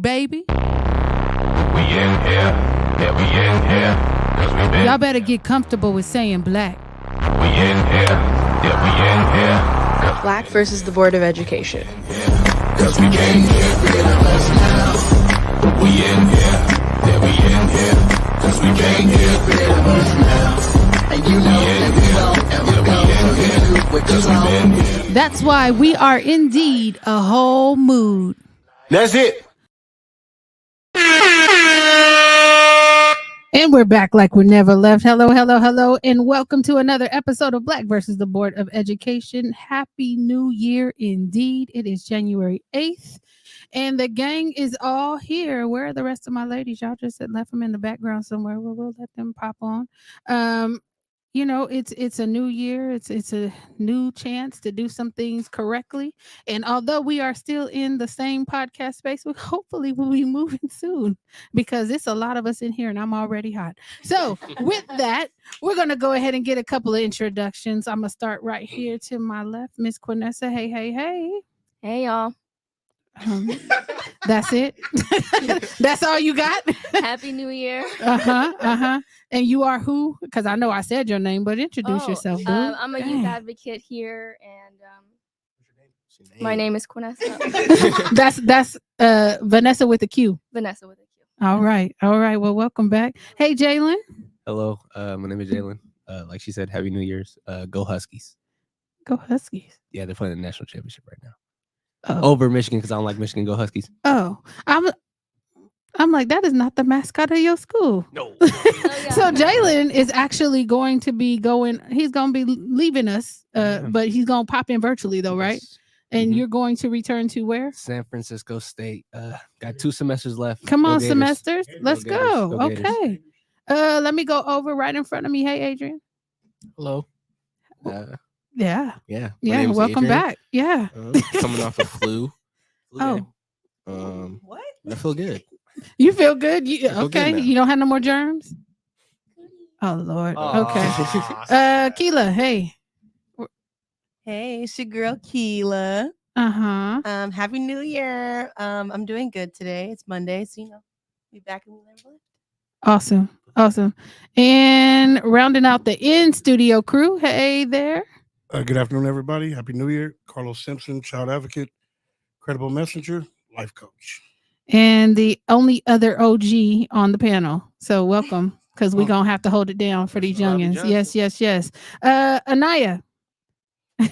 baby. We in here, yeah, we in here, 'cause we been. Y'all better get comfortable with saying black. We in here, yeah, we in here, 'cause Black versus the Board of Education. Cause we came here, rid of us now. We in here, yeah, we in here. Cause we came here, rid of us now. And you know that we don't ever go for cause we been here. That's why we are indeed a whole mood. That's it. And we're back like we never left. Hello, hello, hello, and welcome to another episode of Black versus the Board of Education. Happy New Year indeed. It is January 8th, and the gang is all here. Where are the rest of my ladies? Y'all just left them in the background somewhere. We'll let them pop on. You know, it's a new year. It's a new chance to do some things correctly. And although we are still in the same podcast space, we hopefully will be moving soon because it's a lot of us in here and I'm already hot. So with that, we're gonna go ahead and get a couple of introductions. I'm gonna start right here to my left, Miss Quinessa. Hey, hey, hey. Hey, y'all. That's it. That's all you got. Happy New Year. And you are who? Because I know I said your name, but introduce yourself. Boo. I'm a youth advocate here, and my name is Quinessa. That's Vanessa with a Q. Vanessa with a Q. All right. Well, welcome back. Hey, Jalen. Hello, my name is Jalen. Like she said, Happy New Year's. Go Huskies. Go Huskies. Yeah, they're playing the national championship right now. Oh. Over Michigan because I don't like Michigan. Go Huskies. Oh, I'm like, that is not the mascot of your school. No. So Jalen is actually going to be going. He's going to be leaving us, but he's going to pop in virtually though, right? And you're going to return to where? San Francisco State. Got 2 semesters left. Come on, Gators. semesters. Let's go. Go Gators. Okay. Let me go over right in front of me. Hey, Adrian. Hello. Yeah. Yeah. Welcome back. Yeah. Coming off a flu. Oh. What? I feel good. You feel good? feel Okay. good now. You don't have no more germs? Oh, Lord. Okay. Keela, hey. Hey, it's your girl Keela. Happy New Year. I'm doing good today. It's Monday, so be back and we never left. Awesome. And rounding out the in-studio crew, hey there. Good afternoon, everybody. Happy New Year. Carlos Simpson, child advocate, credible messenger, life coach. And the only other OG on the panel. So welcome, because we're going to have to hold it down for these youngins. Yes. Anaya. Hey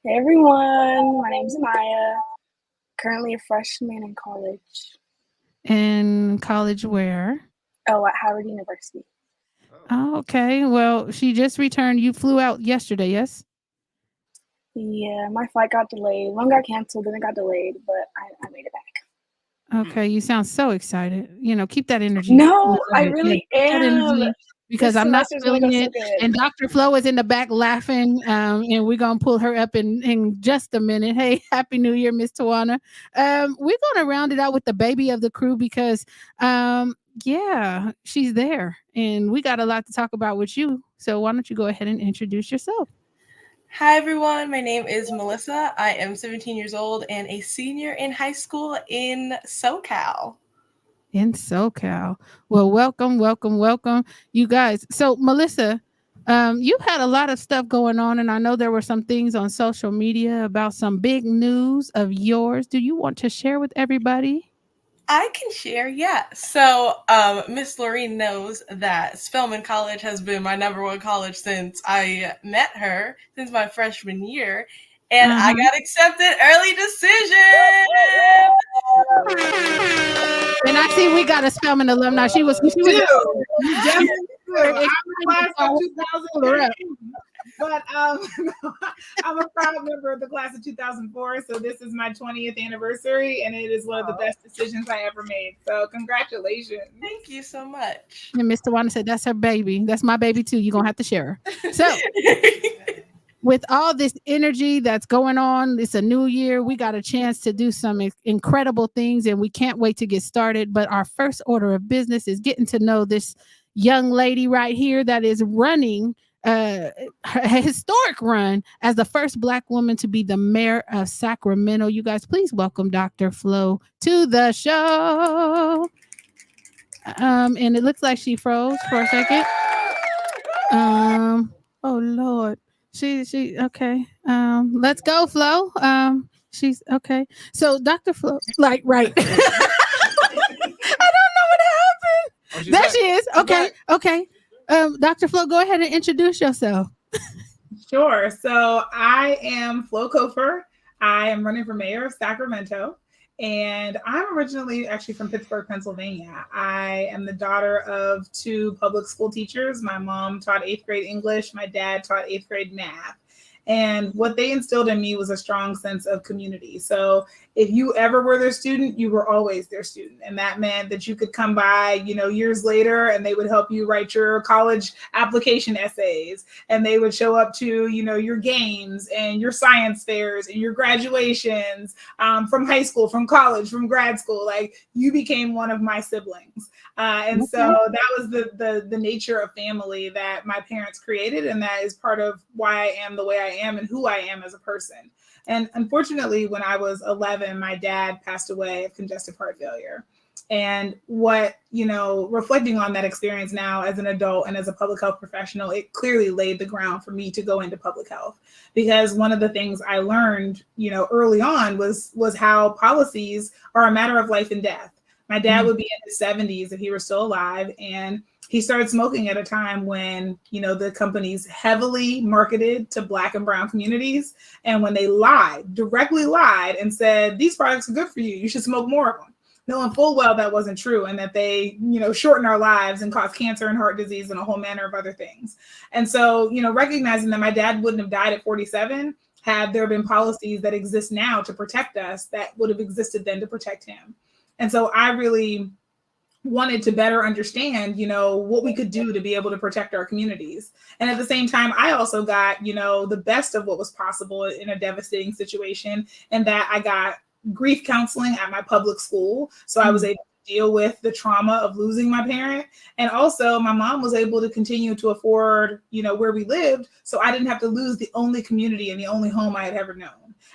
everyone, my name's Anaya. Currently a freshman in college. In college where? Oh, at Howard University. Oh, okay. Well, she just returned. You flew out yesterday, yes? Yeah, my flight got delayed. One got canceled, then it got delayed, but I made it back. Okay, you sound so excited. Keep that energy. No, I really am. Because I'm not feeling it. And Dr. Flo is in the back laughing, and we're going to pull her up in just a minute. Hey, Happy New Year, Miss Tawana. We're going to round it out with the baby of the crew because, she's there. And we got a lot to talk about with you. So why don't you go ahead and introduce yourself? Hi, everyone. My name is Melissa. I am 17 years old and a senior in high school in SoCal. In SoCal. Well, welcome, you guys. So, Melissa, you had a lot of stuff going on, and I know there were some things on social media about some big news of yours. Do you want to share with everybody? I can share, yeah. So, Miss Lorene knows that Spelman College has been my #1 college since I met her, since my freshman year. And I got accepted early decision. And I see we got a Spelman alumni. She was I'm class of 2000, but I'm a proud member of the class of 2004. So this is my 20th anniversary, and it is one of the best decisions I ever made. So congratulations. Thank you so much. And Mr. Wanda said, that's her baby. That's my baby too. You're going to have to share her. So with all this energy that's going on, it's a new year. We got a chance to do some incredible things, and we can't wait to get started. But our first order of business is getting to know this young lady right here that is running her historic run as the first Black woman to be the mayor of Sacramento. You guys, please welcome Dr. Flo to the show. And it looks like she froze for a second. Oh Lord. She okay. Let's go, Flo. She's okay. So Dr. Flo, like, right. I don't know what happened. There she is. Okay, okay. Dr. Flo, go ahead and introduce yourself. Sure. So I am Flo Cofer. I am running for mayor of Sacramento. And I'm originally actually from Pittsburgh, Pennsylvania. I am the daughter of 2 public school teachers. My mom taught 8th grade English. My dad taught 8th grade math. And what they instilled in me was a strong sense of community. So if you ever were their student, you were always their student. And that meant that you could come by, years later, and they would help you write your college application essays. And they would show up to, your games and your science fairs and your graduations from high school, from college, from grad school. Like, you became one of my siblings. And so that was the nature of family that my parents created. And that is part of why I am the way I am and who I am as a person. And unfortunately, when I was 11, my dad passed away of congestive heart failure. And what, reflecting on that experience now as an adult and as a public health professional, it clearly laid the ground for me to go into public health. Because one of the things I learned, early on was how policies are a matter of life and death. My dad would be in his 70s if he were still alive. And he started smoking at a time when, the companies heavily marketed to Black and brown communities. And when they directly lied and said, these products are good for you, you should smoke more of them, knowing full well that wasn't true, and that they, shorten our lives and cause cancer and heart disease and a whole manner of other things. And so, recognizing that my dad wouldn't have died at 47 had there been policies that exist now to protect us that would have existed then to protect him. And so I really wanted to better understand, what we could do to be able to protect our communities. And at the same time, I also got, the best of what was possible in a devastating situation, and that I got grief counseling at my public school. So I was able to deal with the trauma of losing my parent. And also my mom was able to continue to afford, where we lived. So I didn't have to lose the only community and the only home I had ever known.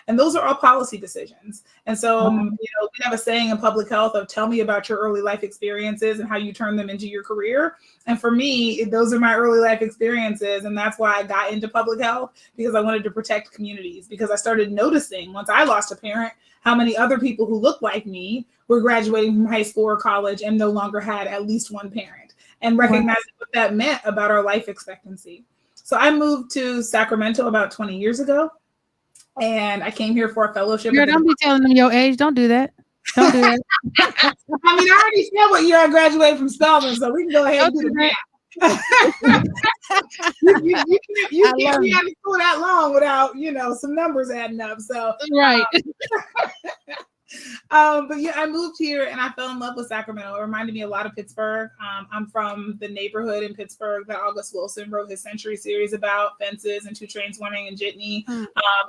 And those are all policy decisions. And so, we have a saying in public health of tell me about your early life experiences and how you turn them into your career. And for me, those are my early life experiences. And that's why I got into public health, because I wanted to protect communities, because I started noticing once I lost a parent, how many other people who looked like me were graduating from high school or college and no longer had at least one parent, and recognizing what that meant about our life expectancy. So I moved to Sacramento about 20 years ago. And I came here for a fellowship. Girl, don't be telling them your age. Don't do that. Don't do that. I mean, I already said what year I graduated from Spelman, so we can go ahead and do the math. You can't be out of school that long without, some numbers adding up. So right. But yeah, I moved here and I fell in love with Sacramento. It reminded me a lot of Pittsburgh. I'm from the neighborhood in Pittsburgh that August Wilson wrote his Century series about, Fences and 2 Trains, 1 and Jitney.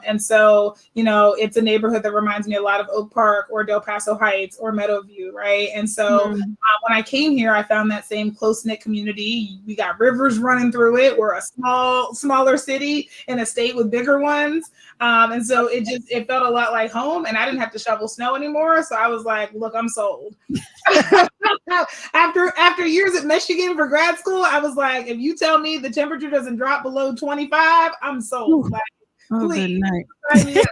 And so, it's a neighborhood that reminds me a lot of Oak Park or Del Paso Heights or Meadowview, right? And so when I came here, I found that same close-knit community. We got rivers running through it. We're a smaller city in a state with bigger ones. And so it felt a lot like home, and I didn't have to shovel snow anymore. So I was like, look, I'm sold. After years at Michigan for grad school, I was like, if you tell me the temperature doesn't drop below 25, I'm sold. Like, please. Good night.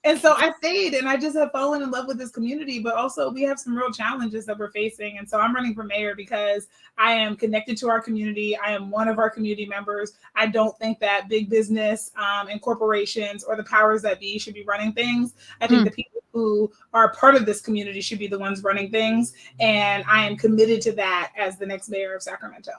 And so I stayed, and I just have fallen in love with this community, but also we have some real challenges that we're facing. And so I'm running for mayor because I am connected to our community. I am one of our community members. I don't think that big business and corporations or the powers that be should be running things. I think the people who are part of this community should be the ones running things. And I am committed to that as the next mayor of Sacramento.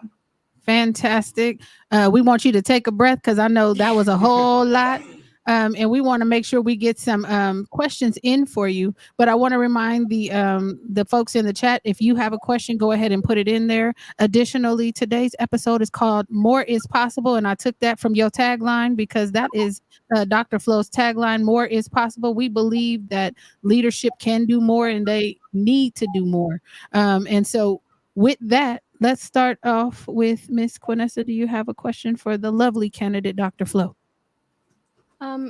Fantastic. We want you to take a breath, because I know that was a whole lot. And we want to make sure we get some questions in for you. But I want to remind the folks in the chat, if you have a question, go ahead and put it in there. Additionally, today's episode is called More is Possible. And I took that from your tagline, because that is Dr. Flo's tagline, More is Possible. We believe that leadership can do more, and they need to do more. And so with that, let's start off with Miss Quinessa. Do you have a question for the lovely candidate, Dr. Flo?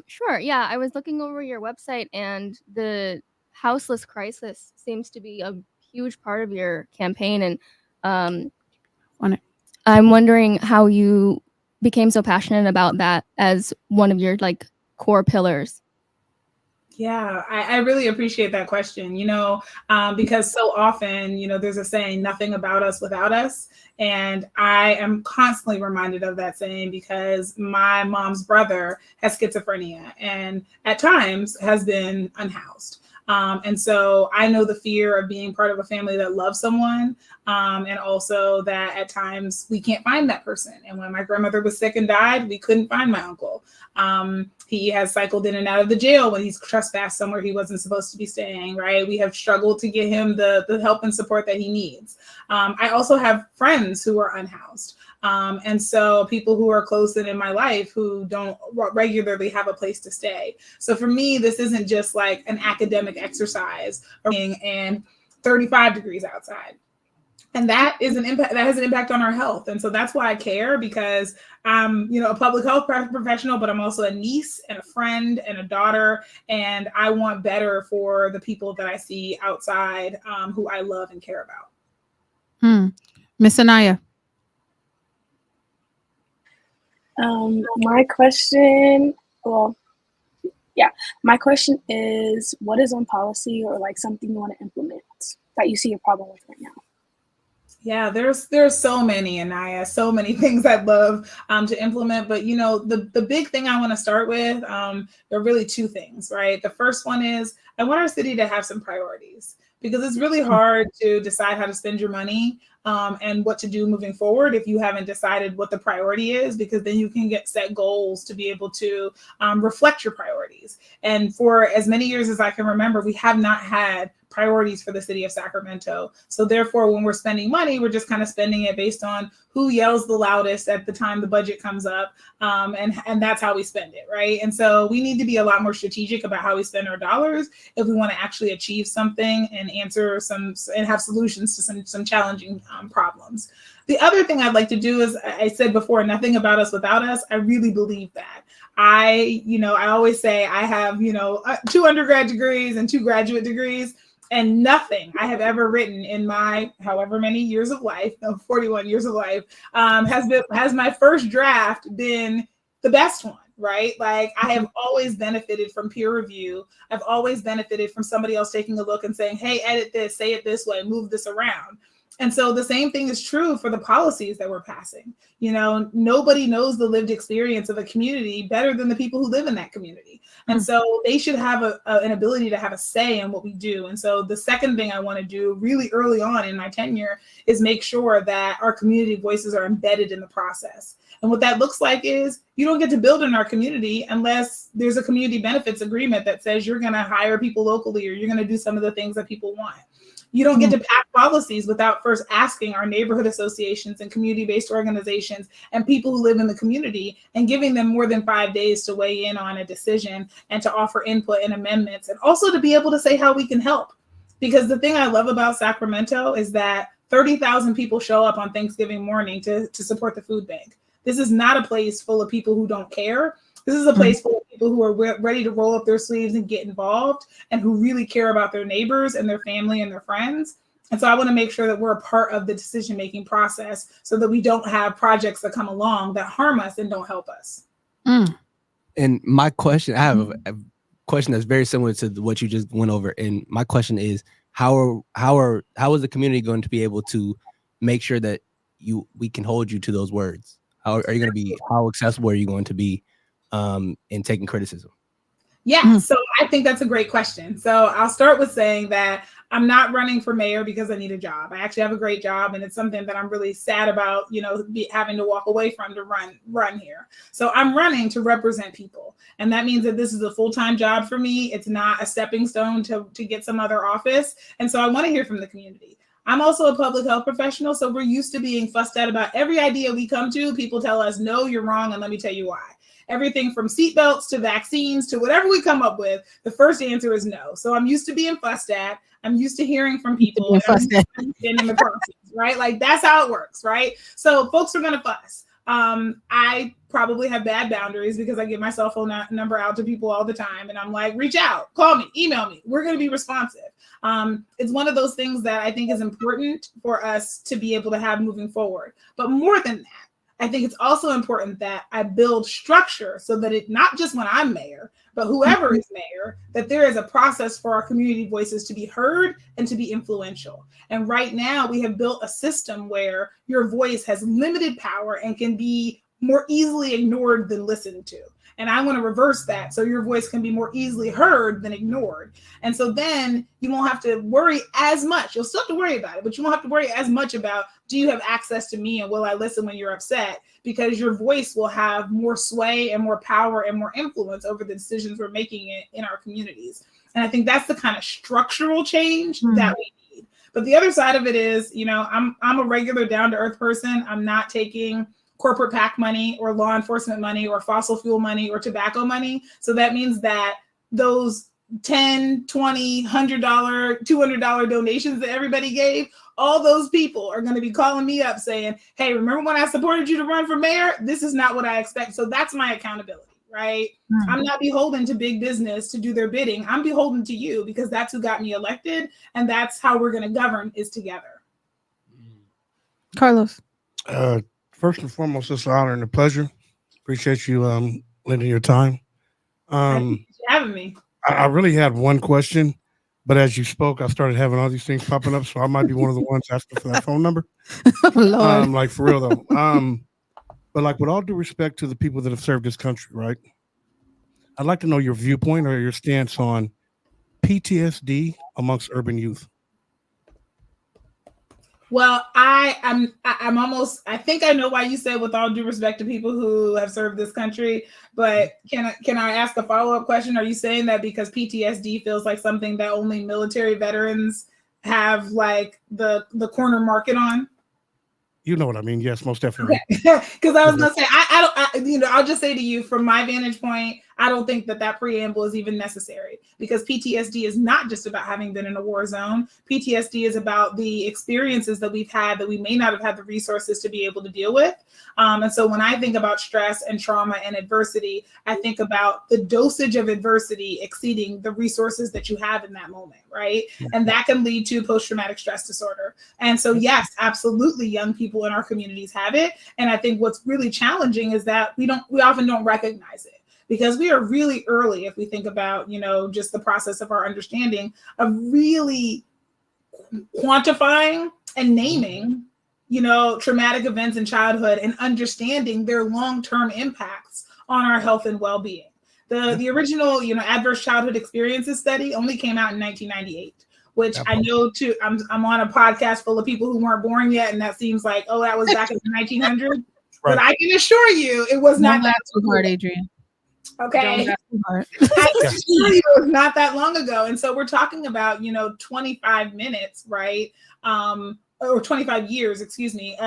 Sure. Yeah, I was looking over your website, and the Houseless Crisis seems to be a huge part of your campaign. And I'm wondering how you became so passionate about that as one of your like core pillars. Yeah, I really appreciate that question, because so often, there's a saying, nothing about us without us. And I am constantly reminded of that saying because my mom's brother has schizophrenia and at times has been unhoused. And so I know the fear of being part of a family that loves someone, and also that at times we can't find that person. And when my grandmother was sick and died, we couldn't find my uncle. He has cycled in and out of the jail when he's trespassed somewhere he wasn't supposed to be staying, right? We have struggled to get him the help and support that he needs. I also have friends who are unhoused. And so people who are close in my life who don't regularly have a place to stay. So for me, this isn't just like an academic exercise and 35 degrees outside. And that is an impact that has an impact on our health. And so that's why I care, because I'm, a public health professional, but I'm also a niece and a friend and a daughter. And I want better for the people that I see outside, who I love and care about. Miss Anaya. My question is, what is on policy or like something you want to implement that you see a problem with right now? Yeah, there's so many, Anaya, so many things I'd love to implement. But, the big thing I want to start with, there are really two things, right? The first one is I want our city to have some priorities, because it's really hard to decide how to spend your money and what to do moving forward if you haven't decided what the priority is, because then you can set goals to be able to reflect your priorities. And for as many years as I can remember, we have not had priorities for the city of Sacramento. So therefore, when we're spending money, we're just kind of spending it based on who yells the loudest at the time the budget comes up. And that's how we spend it, right? And so we need to be a lot more strategic about how we spend our dollars if we want to actually achieve something and answer and have solutions to some challenging problems. The other thing I'd like to do is, I said before, nothing about us without us. I really believe that. I always say I have, 2 undergrad degrees and 2 graduate degrees. And nothing I have ever written in my however many years of life, 41 years of life, has my first draft been the best one, right? Like, I have always benefited from peer review. I've always benefited from somebody else taking a look and saying, hey, edit this, say it this way, move this around. And so the same thing is true for the policies that we're passing. Nobody knows the lived experience of a community better than the people who live in that community. And so they should have an ability to have a say in what we do. And so the second thing I want to do really early on in my tenure is make sure that our community voices are embedded in the process. And what that looks like is you don't get to build in our community unless there's a community benefits agreement that says you're going to hire people locally, or you're going to do some of the things that people want. You don't get to pass policies without first asking our neighborhood associations and community-based organizations and people who live in the community and giving them more than 5 days to weigh in on a decision and to offer input and amendments, and also to be able to say how we can help. Because the thing I love about Sacramento is that 30,000 people show up on Thanksgiving morning to support the food bank. This is not a place full of people who don't care. This is a place full of people who are ready to roll up their sleeves and get involved, and who really care about their neighbors and their family and their friends. And so I want to make sure that we're a part of the decision-making process so that we don't have projects that come along that harm us and don't help us. And my question, I have a question that's very similar to what you just went over. And my question is, how is the community going to be able to make sure that we can hold you to those words? How accessible are you going to be in taking criticism? Yeah, so I think that's a great question. So I'll start with saying that I'm not running for mayor because I need a job. I actually have a great job, and it's something that I'm really sad about, having to walk away from to run here. So I'm running to represent people. And that means that this is a full-time job for me. It's not a stepping stone to get some other office. And so I want to hear from the community. I'm also a public health professional, so we're used to being fussed at about every idea we come to. People tell us, no, you're wrong, and let me tell you why. Everything from seatbelts to vaccines to whatever we come up with, the first answer is no. So I'm used to being fussed at. I'm used to hearing from people in the process, right? Like that's how it works, right? So folks are going to fuss. I probably have bad boundaries because I give my cell phone number out to people all the time. And I'm like, reach out, call me, email me. We're going to be responsive. It's one of those things that I think is important for us to be able to have moving forward. But more than that, I think it's also important that I build structure so that it not just when I'm mayor, but whoever is mayor, that there is a process for our community voices to be heard and to be influential. And right now we have built a system where your voice has limited power and can be more easily ignored than listened to. And I want to reverse that so your voice can be more easily heard than ignored. And so then you won't have to worry as much. You'll still have to worry about it, but you won't have to worry as much about, do you have access to me and will I listen when you're upset? Because your voice will have more sway and more power and more influence over the decisions we're making in our communities. And I think that's the kind of structural change that we need. But the other side of it is, I'm a regular down-to-earth person. I'm not taking corporate PAC money or law enforcement money or fossil fuel money or tobacco money. So that means that those $10, $20, $100, $200 donations that everybody gave, all those people are going to be calling me up saying, hey, remember when I supported you to run for mayor? This is not what I expect. So that's my accountability, right? I'm not beholden to big business to do their bidding. I'm beholden to you because that's who got me elected. And that's how we're going to govern is together. Carlos. First and foremost, it's an honor and a pleasure. Appreciate you lending your time. Thank you for having me. I really had one question, but as you spoke, I started having all these things popping up, so I might be one of the ones asking for that phone number. Oh, Lord. Like for real though. But like with all due respect to the people that have served this country, right? I'd like to know your viewpoint or your stance on PTSD amongst urban youth. Well, I'm almost, I think I know why you said with all due respect to people who have served this country, but can I ask a follow-up question? Are you saying that because PTSD feels like something that only military veterans have like the corner market on? You know what I mean? Yes, most definitely. Because I was gonna say, I'll just say to you from my vantage point, I don't think that preamble is even necessary because PTSD is not just about having been in a war zone. PTSD is about the experiences that we've had that we may not have had the resources to be able to deal with. And so when I think about stress and trauma and adversity, I think about the dosage of adversity exceeding the resources that you have in that moment, right? And that can lead to post-traumatic stress disorder. And so, yes, absolutely, young people in our communities have it. And I think what's really challenging is that we often don't recognize it. Because we are really early, if we think about, just the process of our understanding of really quantifying and naming, traumatic events in childhood and understanding their long-term impacts on our health and well-being. The original, adverse childhood experiences study only came out in 1998, which I know too. I'm on a podcast full of people who weren't born yet, and that seems like, oh, that was back in the 1900s. Right. But I can assure you, it was not that too hard, Adrian. Okay. I assure you it was not that long ago. And so we're talking about, 25 minutes, right? Or 25 years, excuse me,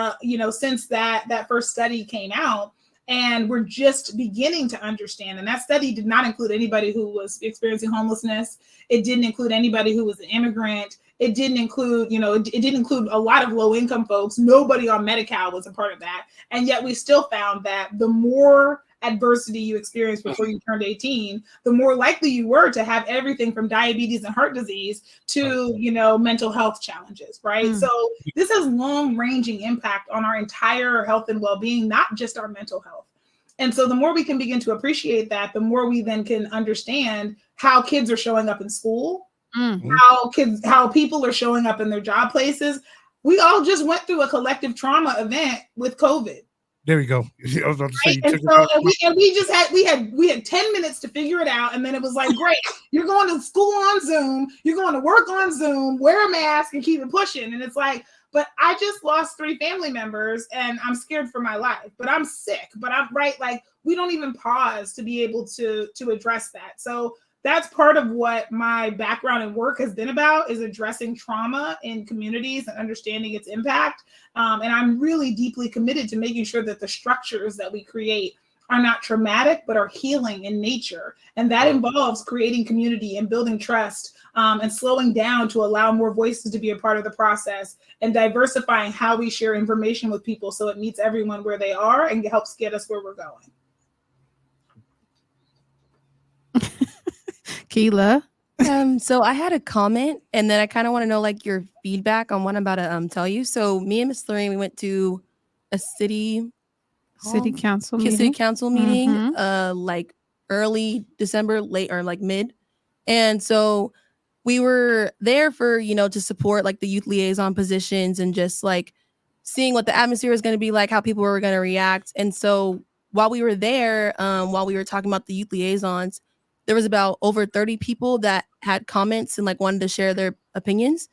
since that first study came out. And we're just beginning to understand. And that study did not include anybody who was experiencing homelessness. It didn't include anybody who was an immigrant. It didn't include, it didn't include a lot of low-income folks. Nobody on Medi-Cal was a part of that. And yet we still found that the more adversity you experienced before you turned 18, the more likely you were to have everything from diabetes and heart disease to, mental health challenges, right? So this has long-ranging impact on our entire health and well-being, not just our mental health. And so the more we can begin to appreciate that, the more we then can understand how kids are showing up in school, how people are showing up in their job places. We all just went through a collective trauma event with COVID. There we go. I was about to say, we had 10 minutes to figure it out, and then it was like, great, you're going to school on Zoom, you're going to work on Zoom, wear a mask and keep it pushing. And it's like, but I just lost 3 family members and I'm scared for my life, but I'm sick, but I'm right. Like we don't even pause to be able to address that. So that's part of what my background and work has been about, is addressing trauma in communities and understanding its impact. And I'm really deeply committed to making sure that the structures that we create are not traumatic, but are healing in nature. And that involves creating community and building trust, and slowing down to allow more voices to be a part of the process, and diversifying how we share information with people so it meets everyone where they are and helps get us where we're going. Keela. So I had a comment, and then I kind of want to know like your feedback on what I'm about to tell you. So me and Miss Lorraine, we went to a city council meeting, Mm-hmm. like early December, late or like mid. And so we were there for, to support like the youth liaison positions and just like seeing what the atmosphere was going to be like, how people were going to react. And so while we were there, while we were talking about the youth liaisons, there was about over 30 people that had comments and like wanted to share their opinions.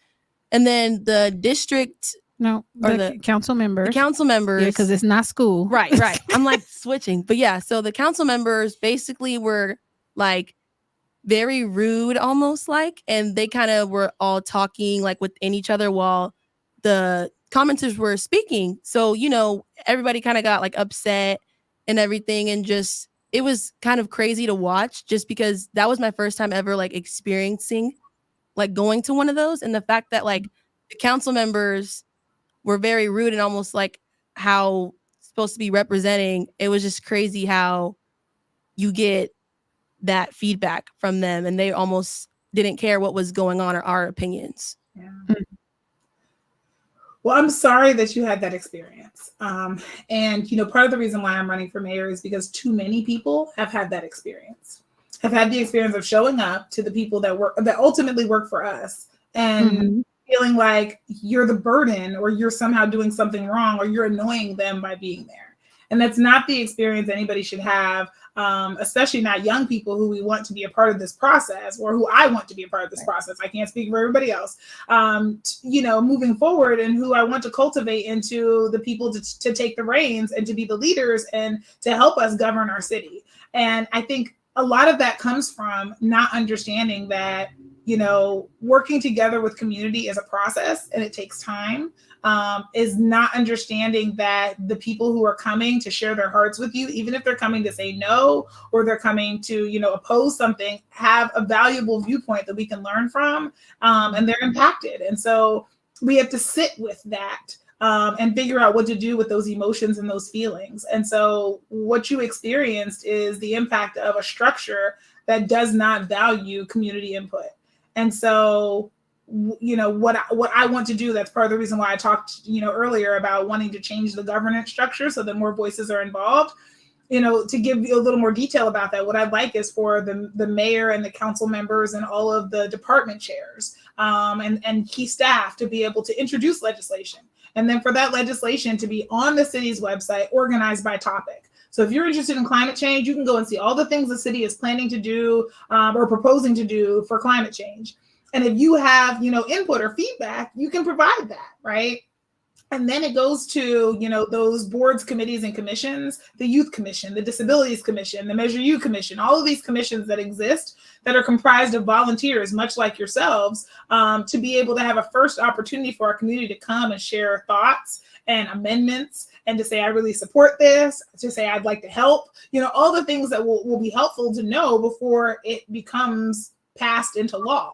And then the district, the council members. The council members. Yeah, because it's not school. Right. I'm like switching. But yeah, so the council members basically were like very rude almost like, and they kind of were all talking like within each other while the commenters were speaking. So, everybody kind of got like upset and everything, and just, it was kind of crazy to watch just because that was my first time ever like experiencing like going to one of those. And the fact that like the council members were very rude and almost like how it's supposed to be representing, it was just crazy how you get that feedback from them and they almost didn't care what was going on or our opinions. Yeah. Well, I'm sorry that you had that experience. And, part of the reason why I'm running for mayor is because too many people have had that experience, have had the experience of showing up to the people that ultimately work for us and feeling like you're the burden or you're somehow doing something wrong or you're annoying them by being there. And that's not the experience anybody should have, especially not young people who we want to be a part of this process or who I want to be a part of this process. I can't speak for everybody else, moving forward, and who I want to cultivate into the people to take the reins and to be the leaders and to help us govern our city. And I think a lot of that comes from not understanding that, working together with community is a process and it takes time. Is not understanding that the people who are coming to share their hearts with you, even if they're coming to say no, or they're coming to, oppose something, have a valuable viewpoint that we can learn from, and they're impacted. And so we have to sit with that and figure out what to do with those emotions and those feelings. And so what you experienced is the impact of a structure that does not value community input. And so what I want to do, that's part of the reason why I talked, earlier about wanting to change the governance structure so that more voices are involved. To give you a little more detail about that, what I'd like is for the mayor and the council members and all of the department chairs and key staff to be able to introduce legislation. And then for that legislation to be on the city's website, organized by topic. So if you're interested in climate change, you can go and see all the things the city is planning to do or proposing to do for climate change. And if you have, input or feedback, you can provide that, right? And then it goes to, those boards, committees, and commissions, the Youth Commission, the Disabilities Commission, the Measure U Commission, all of these commissions that exist that are comprised of volunteers, much like yourselves, to be able to have a first opportunity for our community to come and share thoughts and amendments and to say, I really support this, to say, I'd like to help, all the things that will be helpful to know before it becomes passed into law.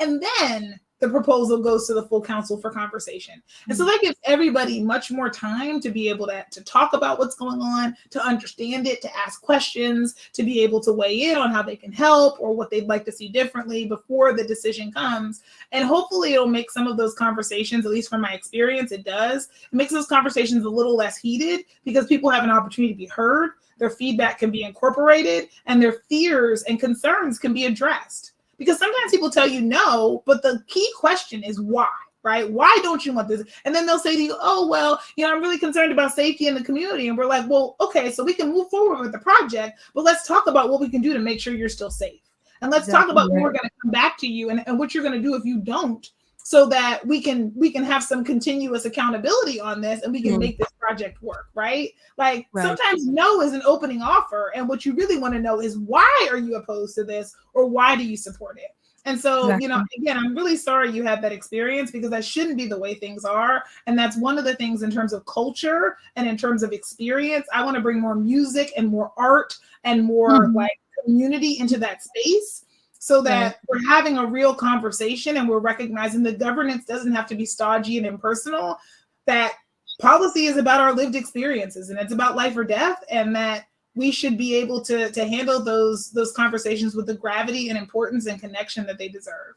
And then the proposal goes to the full council for conversation. And so that gives everybody much more time to be able to talk about what's going on, to understand it, to ask questions, to be able to weigh in on how they can help or what they'd like to see differently before the decision comes. And hopefully it'll make some of those conversations, at least from my experience, it does. It makes those conversations a little less heated because people have an opportunity to be heard, their feedback can be incorporated, and their fears and concerns can be addressed. Because sometimes people tell you no, but the key question is why, right? Why don't you want this? And then they'll say to you, oh, well, I'm really concerned about safety in the community. And we're like, well, okay, so we can move forward with the project, but let's talk about what we can do to make sure you're still safe. And let's talk about when we're going to come back to you and what you're going to do if you don't so that we can have some continuous accountability on this, and we can make this project work, right? Like sometimes no is an opening offer, and what you really want to know is why are you opposed to this, or why do you support it? And so, you know, again, I'm really sorry you had that experience, because that shouldn't be the way things are. And that's one of the things in terms of culture and in terms of experience. I want to bring more music and more art and more like community into that space, so that we're having a real conversation and we're recognizing the governance doesn't have to be stodgy and impersonal, that policy is about our lived experiences and it's about life or death, and that we should be able to handle those conversations with the gravity and importance and connection that they deserve.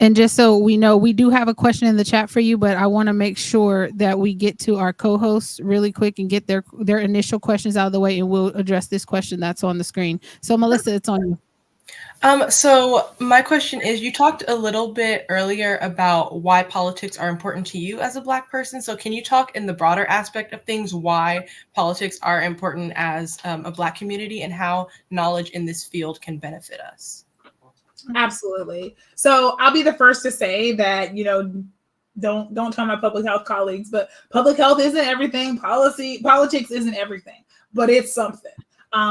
And just so we know, we do have a question in the chat for you, but I want to make sure that we get to our co-hosts really quick and get their initial questions out of the way, and we'll address this question that's on the screen. So Melissa, it's on you. So my question is, you talked a little bit earlier about why politics are important to you as a Black person. So can you talk in the broader aspect of things, why politics are important as a Black community, and how knowledge in this field can benefit us? Absolutely. So I'll be the first to say that, you know, don't tell my public health colleagues, but public health isn't everything. Politics isn't everything, but it's something.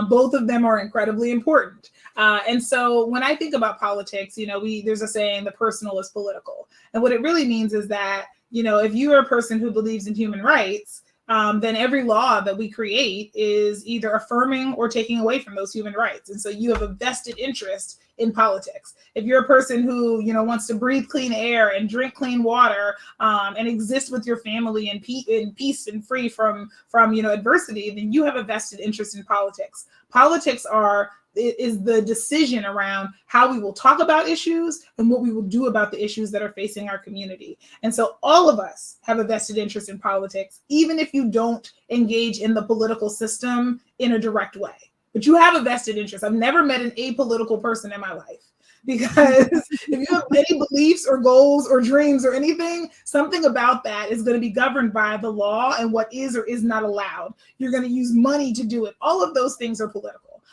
Both of them are incredibly important. And so when I think about politics, you know, there's a saying, the personal is political. And what it really means is that, you know, if you are a person who believes in human rights, then every law that we create is either affirming or taking away from those human rights. And so you have a vested interest in politics. If you're a person who, you know, wants to breathe clean air and drink clean water, and exist with your family in peace and free from you know, adversity, then you have a vested interest in politics. Politics is the decision around how we will talk about issues and what we will do about the issues that are facing our community. And so all of us have a vested interest in politics, even if you don't engage in the political system in a direct way. But you have a vested interest. I've never met an apolitical person in my life, because if you have any beliefs or goals or dreams or anything, something about that is going to be governed by the law and what is or is not allowed. You're going to use money to do it. All of those things are political.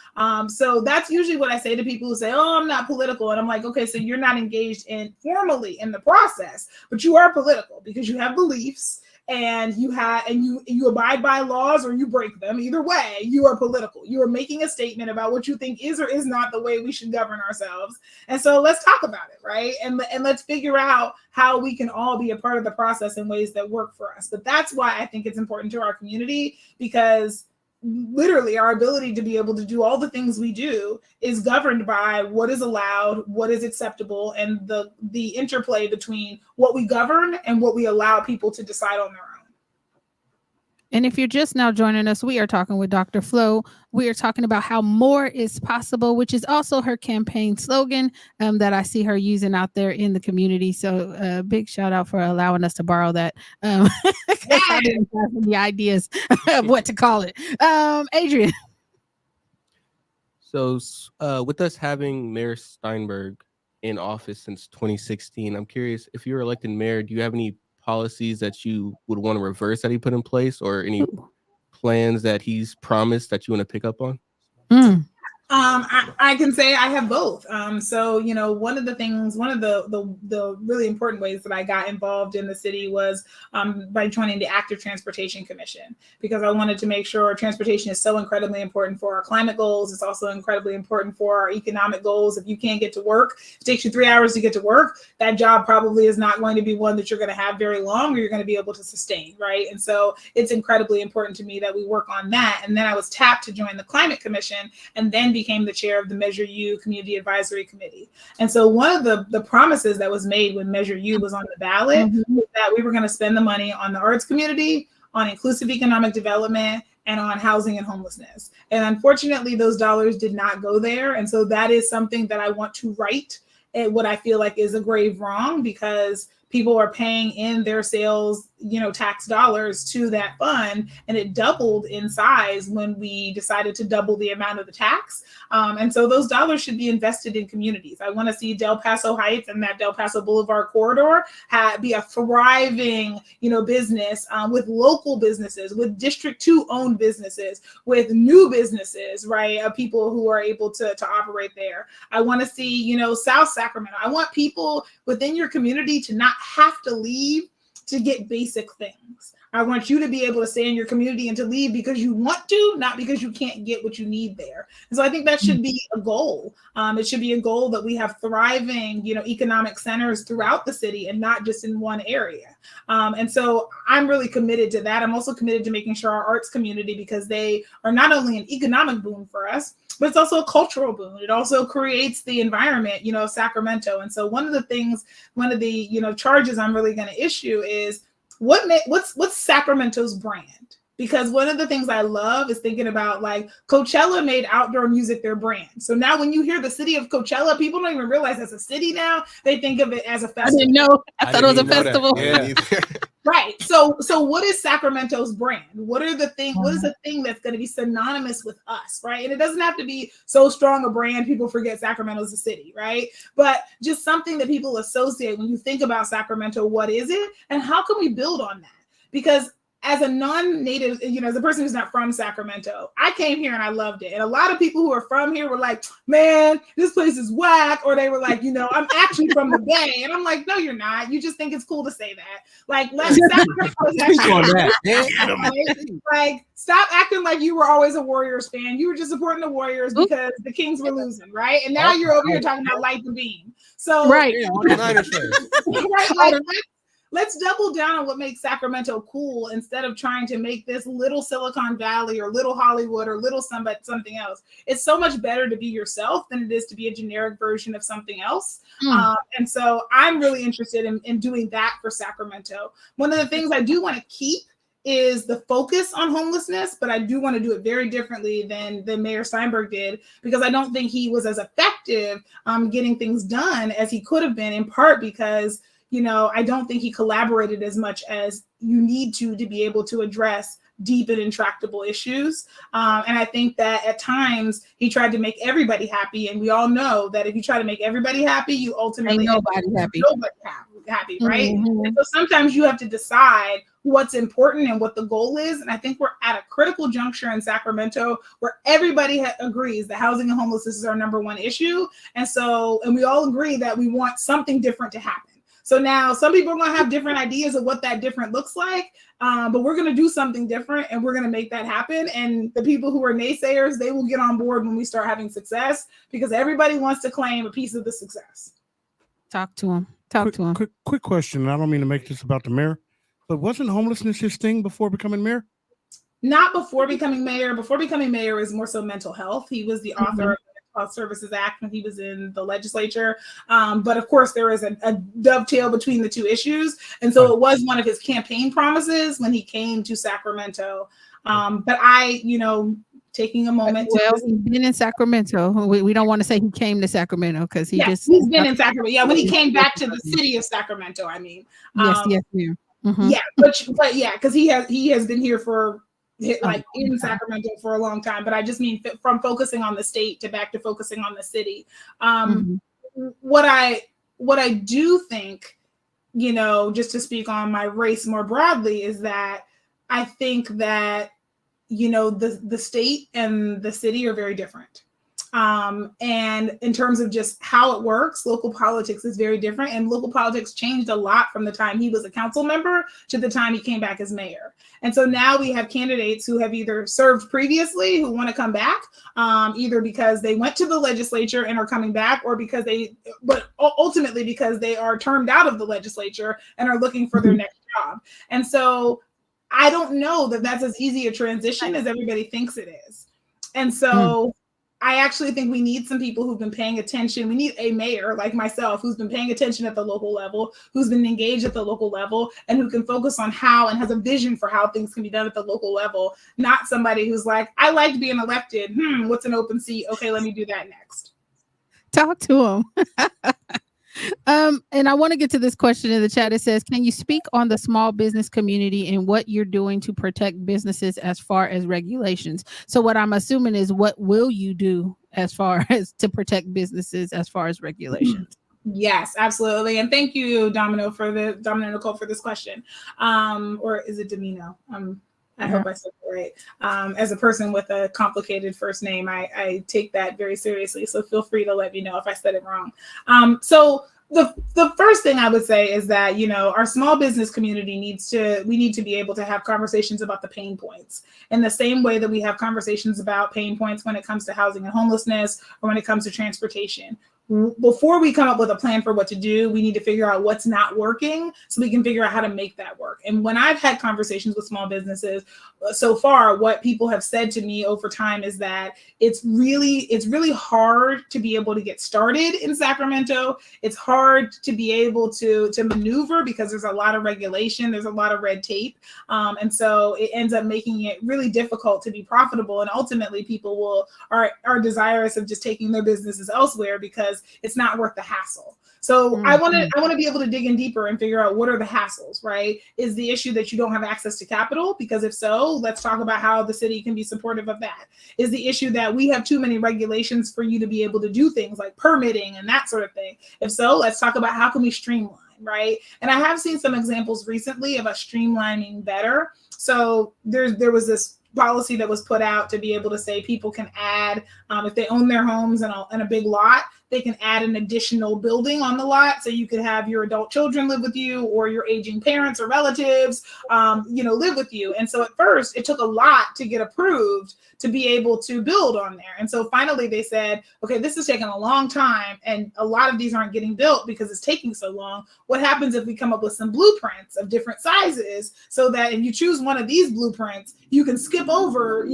So that's usually what I say to people who say, oh, I'm not political. And I'm like, okay, so you're not engaged formally in the process, but you are political because you have beliefs, and you abide by laws or you break them. Either way, you are political. You are making a statement about what you think is or is not the way we should govern ourselves. And so let's talk about it, right? And let's figure out how we can all be a part of the process in ways that work for us. But that's why I think it's important to our community, because literally our ability to be able to do all the things we do is governed by what is allowed, what is acceptable, and the interplay between what we govern and what we allow people to decide on their own. And if you're just now joining us, we are talking with Dr. Flo. We are talking about how more is possible, which is also her campaign slogan that I see her using out there in the community. So big shout out for allowing us to borrow that. I didn't have any ideas of what to call it. Adrian. So with us having Mayor Steinberg in office since 2016, I'm curious, if you were elected mayor, do you have any policies that you would want to reverse that he put in place, or any plans that he's promised that you want to pick up on? I can say I have both. So, you know, one of the really important ways that I got involved in the city was by joining the Active Transportation Commission, because I wanted to make sure transportation is so incredibly important for our climate goals. It's also incredibly important for our economic goals. If you can't get to work, it takes you 3 hours to get to work, that job probably is not going to be one that you're going to have very long, or you're going to be able to sustain, right? And so it's incredibly important to me that we work on that. And then I was tapped to join the Climate Commission, and then became the chair of the Measure U Community Advisory Committee. And so one of the promises that was made when Measure U was on the ballot was that we were going to spend the money on the arts community, on inclusive economic development, and on housing and homelessness. And unfortunately, those dollars did not go there. And so that is something that I want to right, at what I feel like is a grave wrong, because people are paying in their sales tax dollars to that fund, and it doubled in size when we decided to double the amount of the tax. And so those dollars should be invested in communities. I want to see Del Paso Heights and that Del Paso Boulevard corridor be a thriving, business with local businesses, with District 2 owned businesses, with new businesses, right? Of people who are able to operate there. I want to see, South Sacramento. I want people within your community to not have to leave to get basic things. I want you to be able to stay in your community and to leave because you want to, not because you can't get what you need there. And so I think that should be a goal. It should be a goal that we have thriving, economic centers throughout the city and not just in one area. And so I'm really committed to that. I'm also committed to making sure our arts community, because they are not only an economic boon for us, but it's also a cultural boon. It also creates the environment, of Sacramento. And so one of the charges I'm really going to issue is what's Sacramento's brand? Because one of the things I love is thinking about, like, Coachella made outdoor music their brand. So now when you hear the city of Coachella, people don't even realize it's a city now. They think of it as a festival. I didn't know. I thought it was a festival. Yeah. Right. So what is Sacramento's brand? What is the thing that's going to be synonymous with us, right? And it doesn't have to be so strong a brand people forget Sacramento's a city, right? But just something that people associate when you think about Sacramento. What is it? And how can we build on that? Because as a non-native, as a person who's not from Sacramento, I came here and I loved it. And a lot of people who are from here were like, man, this place is whack. Or they were like, I'm actually from the Bay. And I'm like, no, you're not. You just think it's cool to say that. Like, like, stop acting like you were always a Warriors fan. You were just supporting the Warriors because the Kings were losing, right? And now you're over here talking about light the beam. So right. Let's double down on what makes Sacramento cool instead of trying to make this little Silicon Valley or little Hollywood or little something else. It's so much better to be yourself than it is to be a generic version of something else. And so I'm really interested in doing that for Sacramento. One of the things I do want to keep is the focus on homelessness, but I do want to do it very differently than Mayor Steinberg did, because I don't think he was as effective getting things done as he could have been, in part because I don't think he collaborated as much as you need to be able to address deep and intractable issues. And I think that at times he tried to make everybody happy. And we all know that if you try to make everybody happy, you ultimately ain't nobody happy. Happy, right? And so sometimes you have to decide what's important and what the goal is. And I think we're at a critical juncture in Sacramento where everybody agrees that housing and homelessness is our number one issue. And we all agree that we want something different to happen. So now some people are going to have different ideas of what that different looks like, but we're going to do something different and we're going to make that happen. And the people who are naysayers, they will get on board when we start having success, because everybody wants to claim a piece of the success. Talk to him. Quick question. I don't mean to make this about the mayor, but wasn't homelessness his thing before becoming mayor? Not before becoming mayor. Before becoming mayor is more so mental health. He was the author of Health Services Act when he was in the legislature. But of course, there is a dovetail between the two issues. And so it was one of his campaign promises when he came to Sacramento. But taking a moment. He's been in Sacramento. We don't want to say he came to Sacramento because he's been in Sacramento. Yeah, when he came back to the city of Sacramento, I mean. Yes, ma'am. Mm-hmm. Yeah, but because he has been here for in Sacramento for a long time, but I just mean from focusing on the state to back to focusing on the city. What I do think, just to speak on my race more broadly, is that I think that, the state and the city are very different. And in terms of just how it works, local politics is very different. And local politics changed a lot from the time he was a council member to the time he came back as mayor. And so now we have candidates who have either served previously who want to come back, either because they went to the legislature and are coming back, or but ultimately because they are termed out of the legislature and are looking for their next job. And so I don't know that that's as easy a transition as everybody thinks it is. And so I actually think we need some people who've been paying attention. We need a mayor like myself who's been paying attention at the local level, who's been engaged at the local level, and who can focus on how and has a vision for how things can be done at the local level. Not somebody who's like, I liked being elected. What's an open seat? Okay, let me do that next. Talk to him. And I want to get to this question in the chat. It says, can you speak on the small business community and what you're doing to protect businesses as far as regulations? So what I'm assuming is, what will you do as far as to protect businesses as far as regulations? Yes, absolutely. And thank you, Domino Nicole, for this question. Or is it Domino? I hope I said it right. As a person with a complicated first name, I take that very seriously. So feel free to let me know if I said it wrong. So the first thing I would say is that, you know, our small business community we need to be able to have conversations about the pain points in the same way that we have conversations about pain points when it comes to housing and homelessness, or when it comes to transportation. Before we come up with a plan for what to do, we need to figure out what's not working so we can figure out how to make that work. And when I've had conversations with small businesses so far, what people have said to me over time is that it's really hard to be able to get started in Sacramento. It's hard to be able to maneuver because there's a lot of regulation, there's a lot of red tape. And so it ends up making it really difficult to be profitable. And ultimately people are desirous of just taking their businesses elsewhere because it's not worth the hassle. So I want to be able to dig in deeper and figure out what are the hassles, right? Is the issue that you don't have access to capital? Because if so, let's talk about how the city can be supportive of that. Is the issue that we have too many regulations for you to be able to do things like permitting and that sort of thing? If so, let's talk about how can we streamline, right? And I have seen some examples recently of us streamlining better. So there was this policy that was put out to be able to say people can add, if they own their homes in a big lot, they can add an additional building on the lot. So you could have your adult children live with you, or your aging parents or relatives, live with you. And so at first it took a lot to get approved to be able to build on there. And so finally they said, okay, this is taking a long time and a lot of these aren't getting built because it's taking so long. What happens if we come up with some blueprints of different sizes so that if you choose one of these blueprints, you can skip over,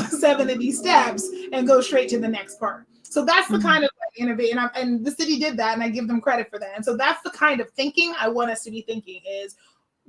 7 of these steps and go straight to the next part. So that's the kind of innovate, and the city did that, and I give them credit for that. And so that's the kind of thinking I want us to be thinking is,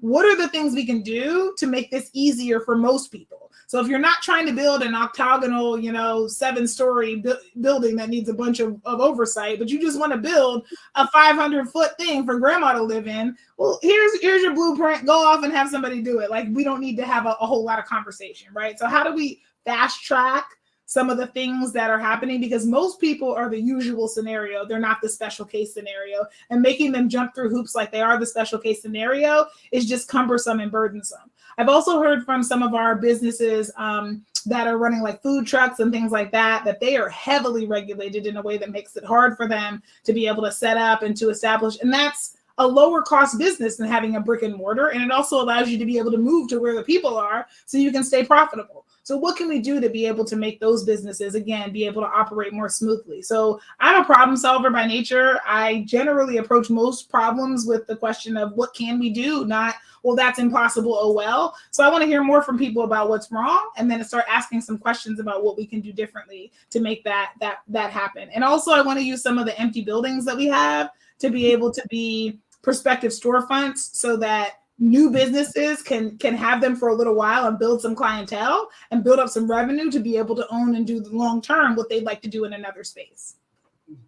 what are the things we can do to make this easier for most people? So if you're not trying to build an octagonal, 7-story building that needs a bunch of oversight, but you just want to build a 500-foot thing for grandma to live in, well, here's your blueprint. Go off and have somebody do it. Like, we don't need to have a whole lot of conversation, right? So how do we fast track some of the things that are happening? Because most people are the usual scenario. They're not the special case scenario. And making them jump through hoops like they are the special case scenario is just cumbersome and burdensome. I've also heard from some of our businesses that are running like food trucks and things like that, that they are heavily regulated in a way that makes it hard for them to be able to set up and to establish. And that's a lower cost business than having a brick and mortar. And it also allows you to be able to move to where the people are so you can stay profitable. So what can we do to be able to make those businesses, again, be able to operate more smoothly? So I'm a problem solver by nature. I generally approach most problems with the question of what can we do, not, well, that's impossible, oh well. So I want to hear more from people about what's wrong, and then start asking some questions about what we can do differently to make that happen. And also I want to use some of the empty buildings that we have to be able to be prospective storefronts so that new businesses can have them for a little while and build some clientele and build up some revenue to be able to own and do the long term what they'd like to do in another space.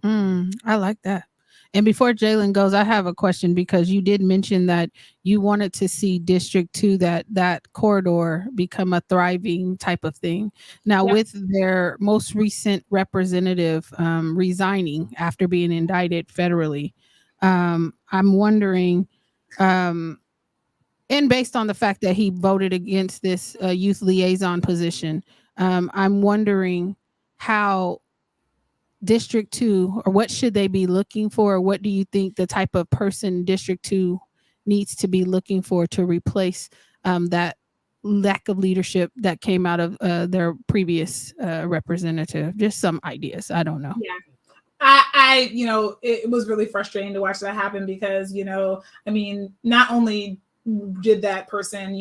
I like that. And before Jalen goes, I have a question, because you did mention that you wanted to see District 2, that corridor, become a thriving type of thing. Now, with their most recent representative resigning after being indicted federally, I'm wondering, and based on the fact that he voted against this youth liaison position, I'm wondering how District 2, or what should they be looking for? What do you think the type of person District 2 needs to be looking for to replace that lack of leadership that came out of their previous representative? Just some ideas. I don't know. Yeah. It was really frustrating to watch that happen because, not only did that person,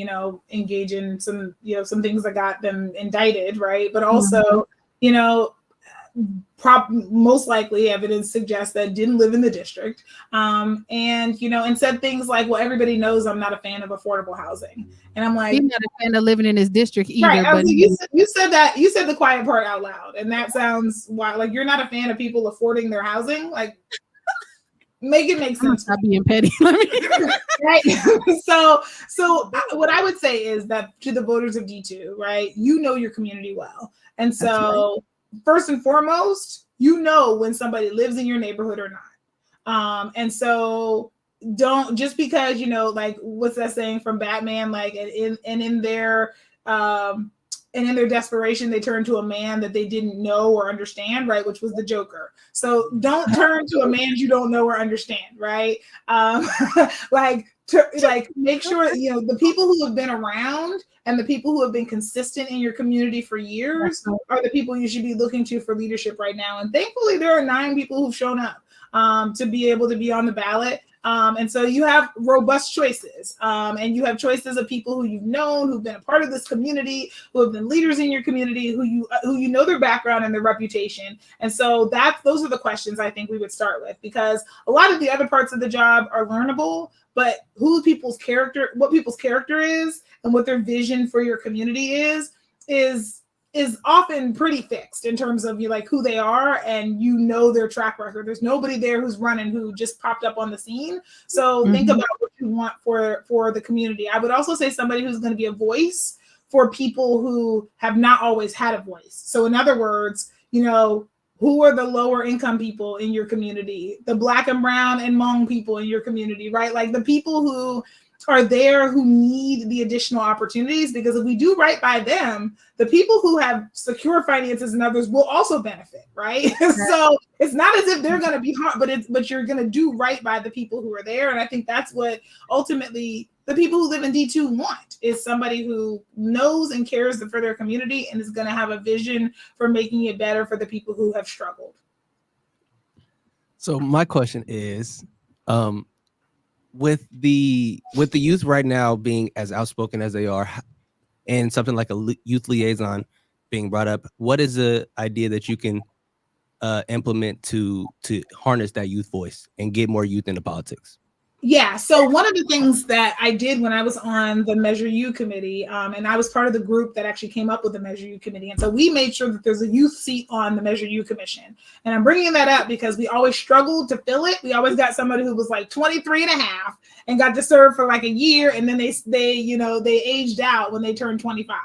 engage in some things that got them indicted, right? But also, most likely evidence suggests that didn't live in the district, and said things like, well, everybody knows I'm not a fan of affordable housing. And I'm like, he's not a fan of living in his district either. Right. But you said that, you said the quiet part out loud. And that sounds like you're not a fan of people affording their housing. Like, Make it make sense. Stop being petty. Right. So what I would say is that to the voters of D2, right, you know your community well. And so first and foremost, you know when somebody lives in your neighborhood or not. And so don't, just because, you know, like, what's that saying from Batman, like, and in their desperation, they turn to a man that they didn't know or understand, right? Which was the Joker. So don't turn to a man you don't know or understand, right? Like make sure, you know, the people who have been around and the people who have been consistent in your community for years are the people you should be looking to for leadership right now. And thankfully, there are 9 people who've shown up to be able to be on the ballot. And so you have robust choices, and you have choices of people who you've known, who've been a part of this community, who have been leaders in your community, who you know their background and their reputation. And so those are the questions I think we would start with, because a lot of the other parts of the job are learnable, but what people's character is and what their vision for your community is often pretty fixed in terms of who they are, and their track record. There's nobody there who's running who just popped up on the scene. So think about what you want for the community. I would also say somebody who's going to be a voice for people who have not always had a voice. So in other words, who are the lower income people in your community, the Black and brown and Hmong people in your community, right? Like the people who are there who need the additional opportunities, because if we do right by them, the people who have secure finances and others will also benefit, right? So it's not as if they're going to be harmed, but you're going to do right by the people who are there. And I think that's what ultimately the people who live in D2 want, is somebody who knows and cares for their community and is going to have a vision for making it better for the people who have struggled. So my question is, with the youth right now being as outspoken as they are, and something like a youth liaison being brought up, what is the idea that you can implement to harness that youth voice and get more youth into politics? Yeah, so one of the things that I did when I was on the Measure U committee, and I was part of the group that actually came up with the Measure U committee, and so we made sure that there's a youth seat on the Measure U commission. And I'm bringing that up because we always struggled to fill it. We always got somebody who was like 23 and a half and got to serve for like a year, and then they aged out when they turned 25.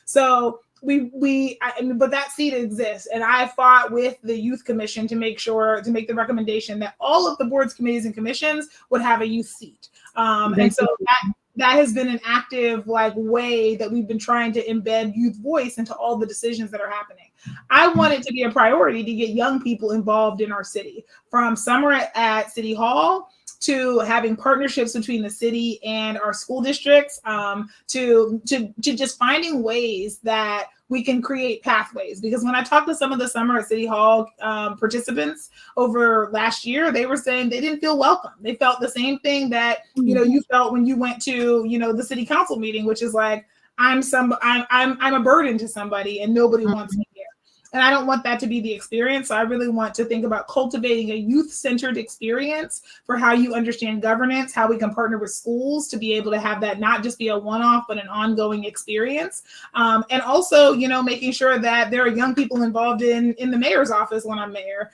So but that seat exists, and I fought with the youth commission to make the recommendation that all of the boards, committees, and commissions would have a youth seat. And so that has been an active way that we've been trying to embed youth voice into all the decisions that are happening. I want it to be a priority to get young people involved in our city, from summer at City Hall to having partnerships between the city and our school districts, to just finding ways that we can create pathways. Because when I talked to some of the summer at City Hall participants over last year, they were saying they didn't feel welcome. They felt the same thing that you felt when you went to the city council meeting, which is like, I'm a burden to somebody and nobody wants me here. And I don't want that to be the experience. So I really want to think about cultivating a youth-centered experience for how you understand governance, how we can partner with schools to be able to have that not just be a one-off, but an ongoing experience. And also, making sure that there are young people involved in the mayor's office when I'm mayor,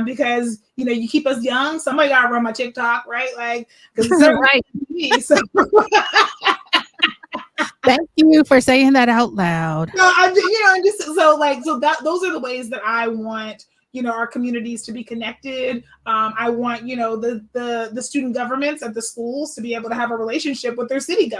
because, you keep us young. Somebody got to run my TikTok, right? Because right. Me, so. Thank you for saying that out loud. Those are the ways that I want, our communities to be connected. I want, the student governments at the schools to be able to have a relationship with their city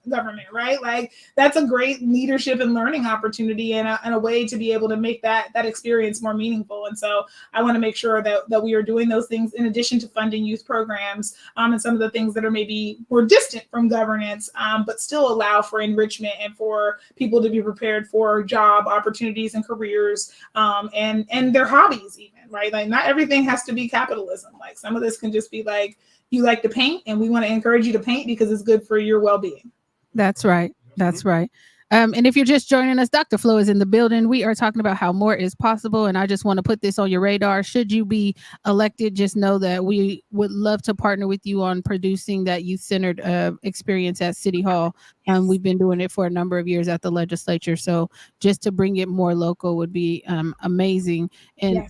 government, right? Like, that's a great leadership and learning opportunity, and a way to be able to make that experience more meaningful. And so I want to make sure that we are doing those things in addition to funding youth programs, and some of the things that are maybe more distant from governance, but still allow for enrichment and for people to be prepared for job opportunities and careers, and their hobbies even, right? Like, not everything has to be capitalism. Like, some of this can just be like, you like to paint, and we want to encourage you to paint because it's good for your well-being. That's right. That's right. And if you're just joining us, Dr. Flo is in the building. We are talking about how more is possible. And I just want to put this on your radar. Should you be elected, just know that we would love to partner with you on producing that youth-centered experience at City Hall. And we've been doing it for a number of years at the legislature. So just to bring it more local would be amazing. And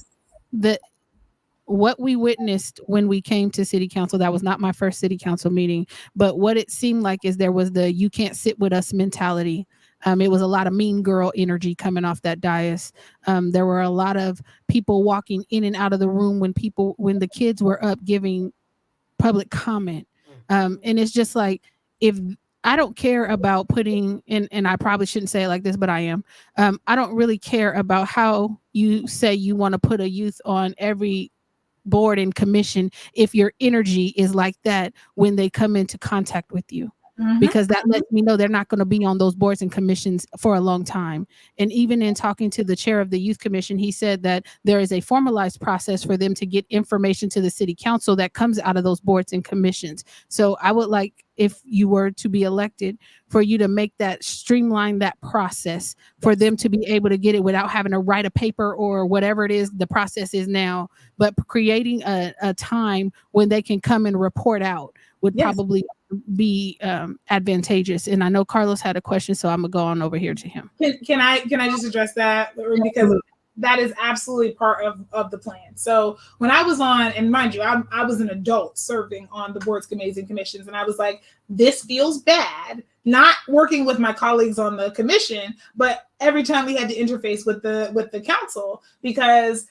what we witnessed when we came to city council, that was not my first city council meeting, but what it seemed like is there was the you can't sit with us mentality. It was a lot of mean girl energy coming off that dais. There were a lot of people walking in and out of the room when the kids were up giving public comment. And it's just like, if I don't care about putting in, and I probably shouldn't say it like this, but I am. I don't really care about how you say you want to put a youth on every board and commission if your energy is like that when they come into contact with you. Because that lets me know they're not going to be on those boards and commissions for a long time. And even in talking to the chair of the youth commission, he said that there is a formalized process for them to get information to the city council that comes out of those boards and commissions. So I would like, if you were to be elected, for you to make that, streamline that process for them to be able to get it without having to write a paper or whatever it is the process is now, but creating a time when they can come and report out would probably be advantageous. And I know Carlos had a question, so I'm gonna go on over here to him. Can I just address that, because that is absolutely part of the plan. So when I was on, and mind you, I was an adult serving on the boards, committees, and commissions, and I was like, this feels bad, not working with my colleagues on the commission, but every time we had to interface with the council, because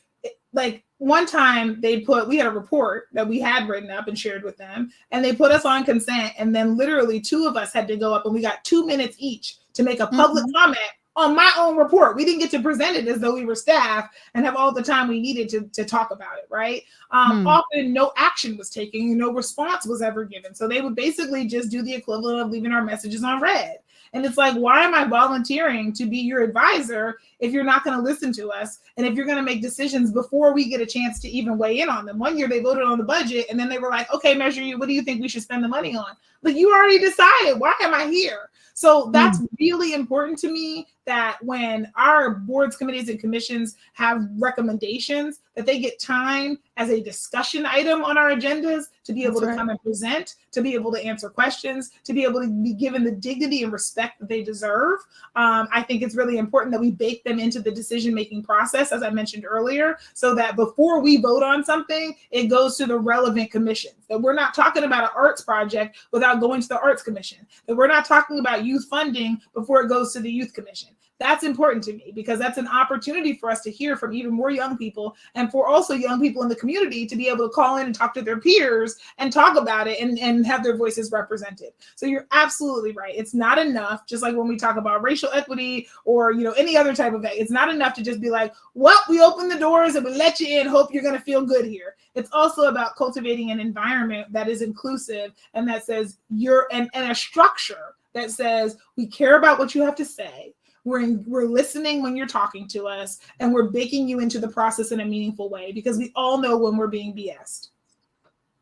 like one time we had a report that we had written up and shared with them, and they put us on consent, and then literally two of us had to go up, and we got 2 minutes each to make a public comment on my own report. We didn't get to present it as though we were staff and have all the time we needed to talk about it, right? Often no action was taken, no response was ever given. So they would basically just do the equivalent of leaving our messages on red. And it's like, why am I volunteering to be your advisor if you're not going to listen to us? And if you're going to make decisions before we get a chance to even weigh in on them? One year they voted on the budget, and then they were like, okay, Measure U, what do you think we should spend the money on? Like, you already decided. Why am I here? So that's really important to me, that when our boards, committees, and commissions have recommendations, that they get time as a discussion item on our agendas to be able to come and present, to be able to answer questions, to be able to be given the dignity and respect that they deserve. I think it's really important that we bake them into the decision-making process, as I mentioned earlier, so that before we vote on something, it goes to the relevant commissions. That we're not talking about an arts project without going to the Arts Commission. That we're not talking about youth funding before it goes to the Youth Commission. That's important to me, because that's an opportunity for us to hear from even more young people, and for also young people in the community to be able to call in and talk to their peers and talk about it and have their voices represented. So you're absolutely right. It's not enough, just like when we talk about racial equity or any other type of thing, it's not enough to just be like, well, we open the doors and we let you in, hope you're going to feel good here. It's also about cultivating an environment that is inclusive and that says and a structure that says we care about what you have to say. We're listening when you're talking to us, and we're baking you into the process in a meaningful way, because we all know when we're being BS'd.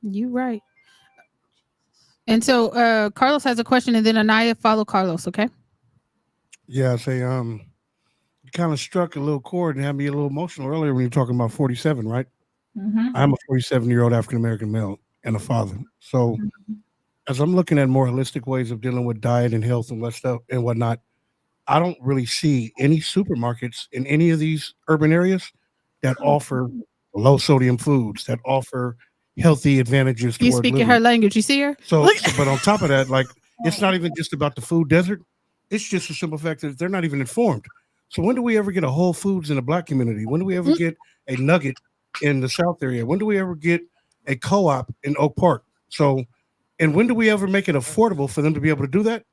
You're right. And so Carlos has a question, and then Anaya follow Carlos, okay? Yeah, say you kind of struck a little chord and had me a little emotional earlier when you were talking about 47, right? I'm a 47-year-old African-American male and a father. So as I'm looking at more holistic ways of dealing with diet and health and whatnot, I don't really see any supermarkets in any of these urban areas that offer low sodium foods, that offer healthy advantages. You speaking her language, you see her? So, but on top of that, like, it's not even just about the food desert. It's just a simple fact that they're not even informed. So when do we ever get a Whole Foods in the Black community? When do we ever get a Nugget in the South area? When do we ever get a co-op in Oak Park? So, and when do we ever make it affordable for them to be able to do that?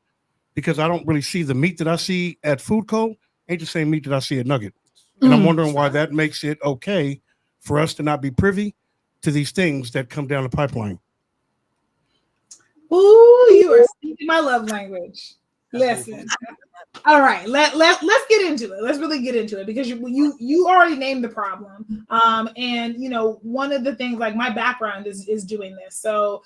Because I don't really see the meat that I see at Food Co. ain't the same meat that I see at Nugget. And I'm wondering why that makes it okay for us to not be privy to these things that come down the pipeline. Ooh, you are speaking my love language. Listen. All right, let's get into it. Let's really get into it, because you already named the problem. And one of the things, like, my background is doing this. So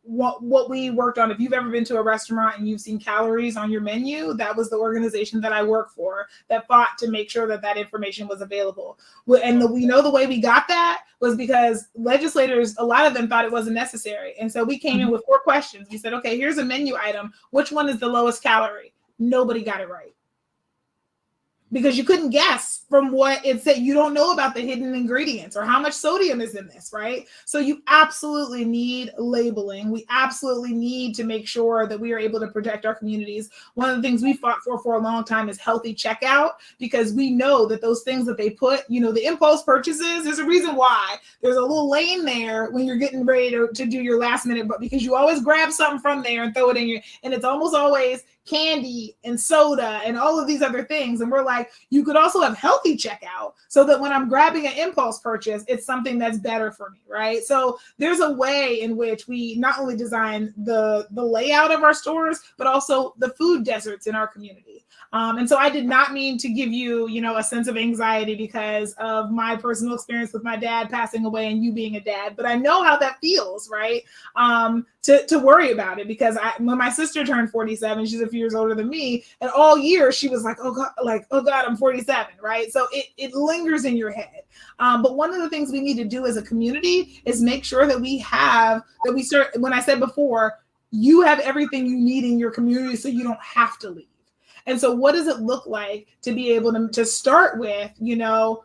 what we worked on, if you've ever been to a restaurant and you've seen calories on your menu, that was the organization that I work for that fought to make sure that information was available. And the way we got that was because legislators, a lot of them thought it wasn't necessary. And so we came in with 4 questions. We said, okay, here's a menu item. Which one is the lowest calorie? Nobody got it right. because you couldn't guess from what it said. You don't know about the hidden ingredients or how much sodium is in this, right? So you absolutely need labeling. We absolutely need to make sure that we are able to protect our communities. One of the things we fought for a long time is healthy checkout, because we know that those things that they put, you know, the impulse purchases, there's a reason why there's a little lane there when you're getting ready to do your last minute, but because you always grab something from there and throw it in your, and it's almost always candy and soda and all of these other things. And we're like, you could also have healthy checkout so that when I'm grabbing an impulse purchase, it's something that's better for me, right? So there's a way in which we not only design the layout of our stores, but also the food deserts in our community. And so I did not mean to give you, you know, a sense of anxiety because of my personal experience with my dad passing away and you being a dad, but I know how that feels, right? To worry about it, because when my sister turned 47, she's a few years older than me, and all year she was like, oh God, I'm 47, right? So it lingers in your head. But one of the things we need to do as a community is make sure that when I said before, you have everything you need in your community so you don't have to leave. And so what does it look like to be able to start with, you know,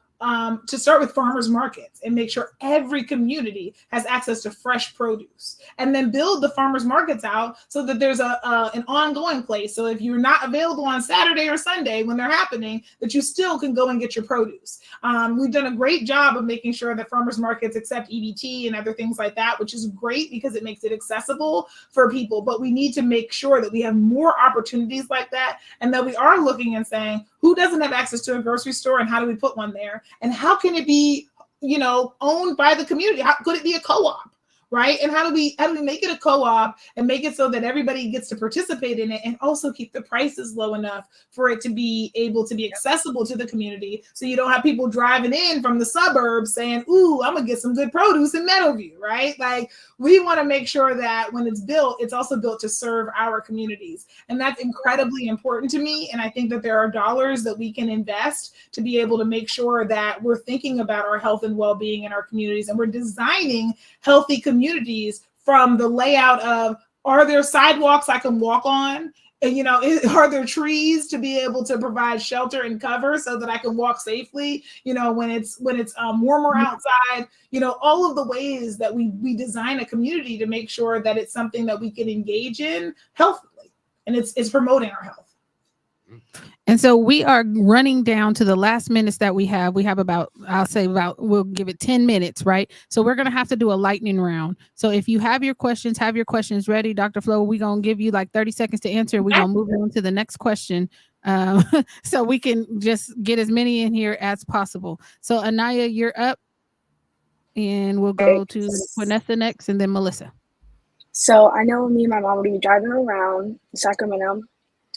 to start with farmers markets and make sure every community has access to fresh produce, and then build the farmers markets out so that there's an ongoing place. So if you're not available on Saturday or Sunday when they're happening, that you still can go and get your produce. We've done a great job of making sure that farmers markets accept EBT and other things like that, which is great because it makes it accessible for people. But we need to make sure that we have more opportunities like that, and that we are looking and saying, who doesn't have access to a grocery store and how do we put one there? And how can it be, you know, owned by the community? How could it be a co-op, right? And how do we make it a co-op and make it so that everybody gets to participate in it, and also keep the prices low enough for it to be able to be accessible to the community, so you don't have people driving in from the suburbs saying, ooh, I'm gonna get some good produce in Meadowview, right? Like, we want to make sure that when it's built, it's also built to serve our communities. And that's incredibly important to me. And I think that there are dollars that we can invest to be able to make sure that we're thinking about our health and well-being in our communities, and we're designing healthy communities from the layout of, are there sidewalks I can walk on? And, you know, are there trees to be able to provide shelter and cover so that I can walk safely, you know, when it's warmer outside, you know, all of the ways that we design a community to make sure that it's something that we can engage in healthily, and it's promoting our health. And so we are running down to the last minutes that we have. We have about, we'll give it 10 minutes, right? So we're going to have to do a lightning round. So if you have your questions ready. Dr. Flo, we're going to give you like 30 seconds to answer. We're going to move on to the next question. So we can just get as many in here as possible. So Anaya, you're up. And we'll go to Vanessa next, and then Melissa. So I know me and my mom would be driving around Sacramento.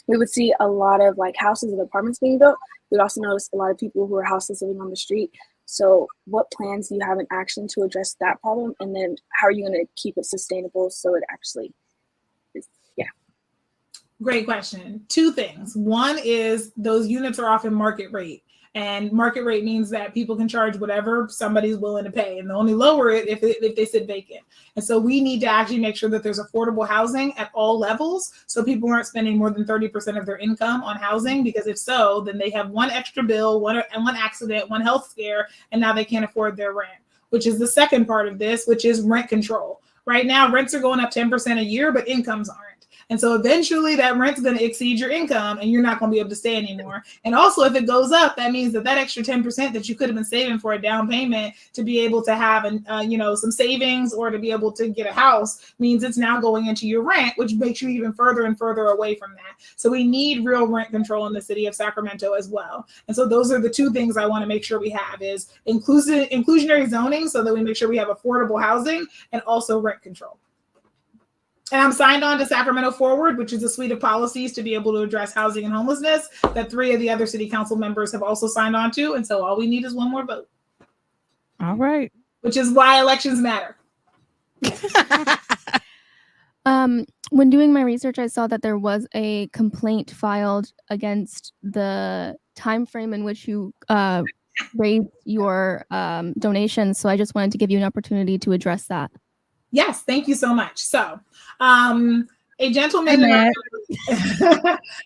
We would see a lot of like houses and apartments being built. We'd also notice a lot of people who are houseless living on the street. So what plans do you have in action to address that problem? And then how are you going to keep it sustainable so it actually is, yeah. Great question. Two things. One is those units are often market rate. And market rate means that people can charge whatever somebody's willing to pay, and they only lower it if they sit vacant. And so we need to actually make sure that there's affordable housing at all levels, so people aren't spending more than 30% of their income on housing, because if so, then they have one extra bill, one accident, one health scare, and now they can't afford their rent, which is the second part of this, which is rent control. Right now, rents are going up 10% a year, but incomes aren't. And so eventually that rent's going to exceed your income, and you're not going to be able to stay anymore. And also, if it goes up, that means that extra 10% that you could have been saving for a down payment to be able to have some savings or to be able to get a house means it's now going into your rent, which makes you even further and further away from that. So we need real rent control in the city of Sacramento as well. And so those are the two things I want to make sure we have, is inclusionary zoning, so that we make sure we have affordable housing, and also rent control. And I'm signed on to Sacramento Forward, which is a suite of policies to be able to address housing and homelessness that 3 of the other city council members have also signed on to. And so all we need is one more vote. All right. Which is why elections matter. When doing my research, I saw that there was a complaint filed against the time frame in which you raised your donations. So I just wanted to give you an opportunity to address that. Yes, thank you so much. So a gentleman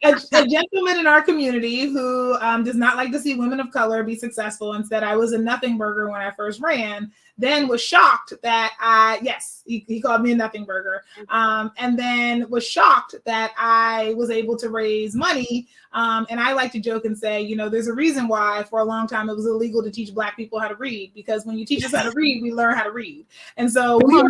a gentleman in our community who does not like to see women of color be successful and said I was a nothing burger when I first ran, then was shocked that he called me a nothing burger, and then was shocked that I was able to raise money. And I like to joke and say, you know, there's a reason why for a long time it was illegal to teach Black people how to read, because when you teach us how to read, we learn how to read. And so we were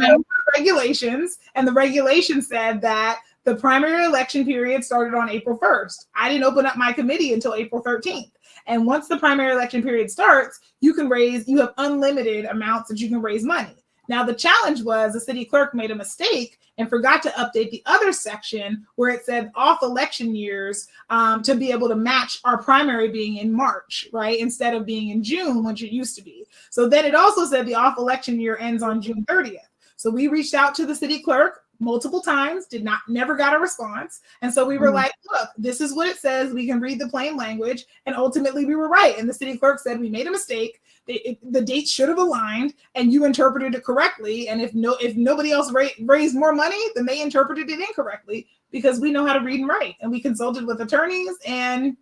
regulations, and the regulation said that the primary election period started on April 1st. I didn't open up my committee until April 13th. And once the primary election period starts, you have unlimited amounts that you can raise money. Now, the challenge was the city clerk made a mistake and forgot to update the other section where it said off election years to be able to match our primary being in March, right? Instead of being in June, which it used to be. So then it also said the off election year ends on June 30th. So we reached out to the city clerk multiple times, never got a response. And so we were like, look, this is what it says. We can read the plain language. And ultimately we were right. And the city clerk said, we made a mistake. The dates should have aligned and you interpreted it correctly. And if nobody else raised more money, then they interpreted it incorrectly, because we know how to read and write. And we consulted with attorneys, and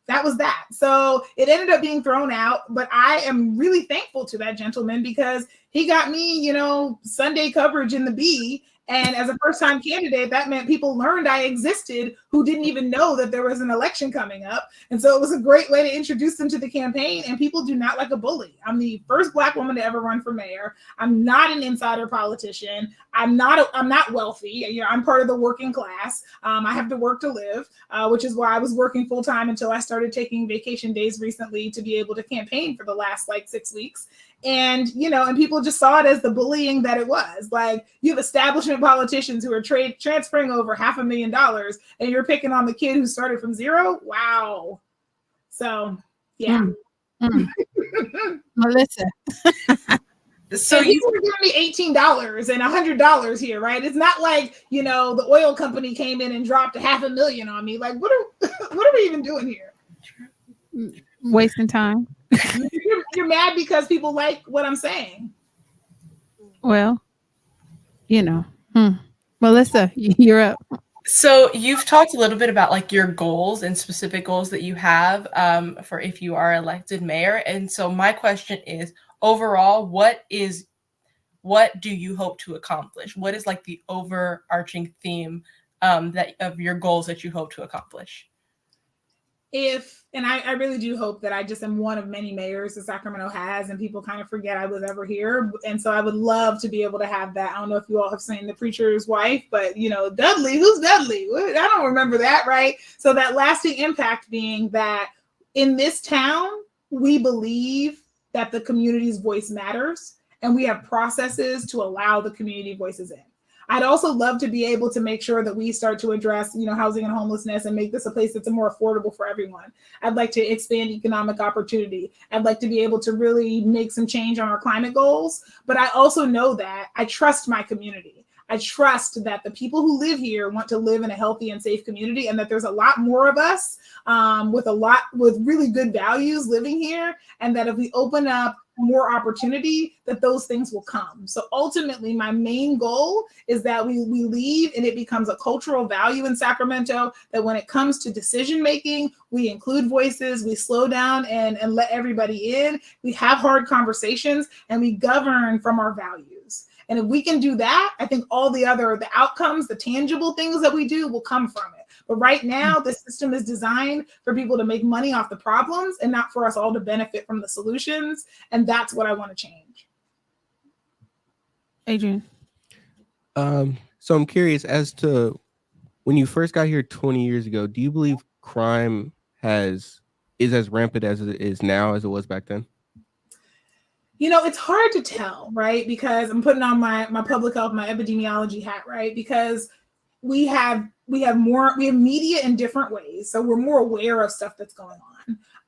that was that. So it ended up being thrown out, but I am really thankful to that gentleman because he got me, you know, Sunday coverage in the B. And as a first-time candidate, that meant people learned I existed who didn't even know that there was an election coming up. And so it was a great way to introduce them to the campaign. And people do not like a bully. I'm the first Black woman to ever run for mayor. I'm not an insider politician. I'm not wealthy. You know, I'm part of the working class. I have to work to live, which is why I was working full-time until I started taking vacation days recently to be able to campaign for the last 6 weeks. And, you know, and people just saw it as the bullying that it was. Like, you have establishment politicians who are transferring over $500,000 and you're picking on the kid who started from zero. Wow. So, yeah. Melissa. So you were giving me $18 and $100 here, right? It's not like, you know, the oil company came in and dropped $500,000 on me. Like, what are we even doing here? Wasting time. You're mad because people like what I'm saying. Well, you know. Melissa, you're up. So you've talked a little bit about like your goals and specific goals that you have for if you are elected mayor. And so my question is, overall, what do you hope to accomplish? What is like the overarching theme of your goals that you hope to accomplish? I really do hope that I just am one of many mayors that Sacramento has, and people kind of forget I was ever here. And so I would love to be able to have that. I don't know if you all have seen The Preacher's Wife, but, you know, Dudley, who's Dudley? I don't remember that, right? So that lasting impact being that in this town, we believe that the community's voice matters, and we have processes to allow the community voices in. I'd also love to be able to make sure that we start to address, you know, housing and homelessness and make this a place that's more affordable for everyone. I'd like to expand economic opportunity. I'd like to be able to really make some change on our climate goals. But I also know that I trust my community. I trust that the people who live here want to live in a healthy and safe community, and that there's a lot more of us with really good values living here. And that if we open up more opportunity, that those things will come. So ultimately, my main goal is that we leave and it becomes a cultural value in Sacramento, that when it comes to decision making, we include voices, we slow down and let everybody in, we have hard conversations, and we govern from our values. And if we can do that, I think all the outcomes, the tangible things that we do will come from it. But right now, the system is designed for people to make money off the problems and not for us all to benefit from the solutions. And that's what I want to change. Adrian. So I'm curious as to when you first got here 20 years ago, do you believe crime is as rampant as it is now as it was back then? You know, it's hard to tell, right? Because I'm putting on my public health, my epidemiology hat, right? Because we have media in different ways. So we're more aware of stuff that's going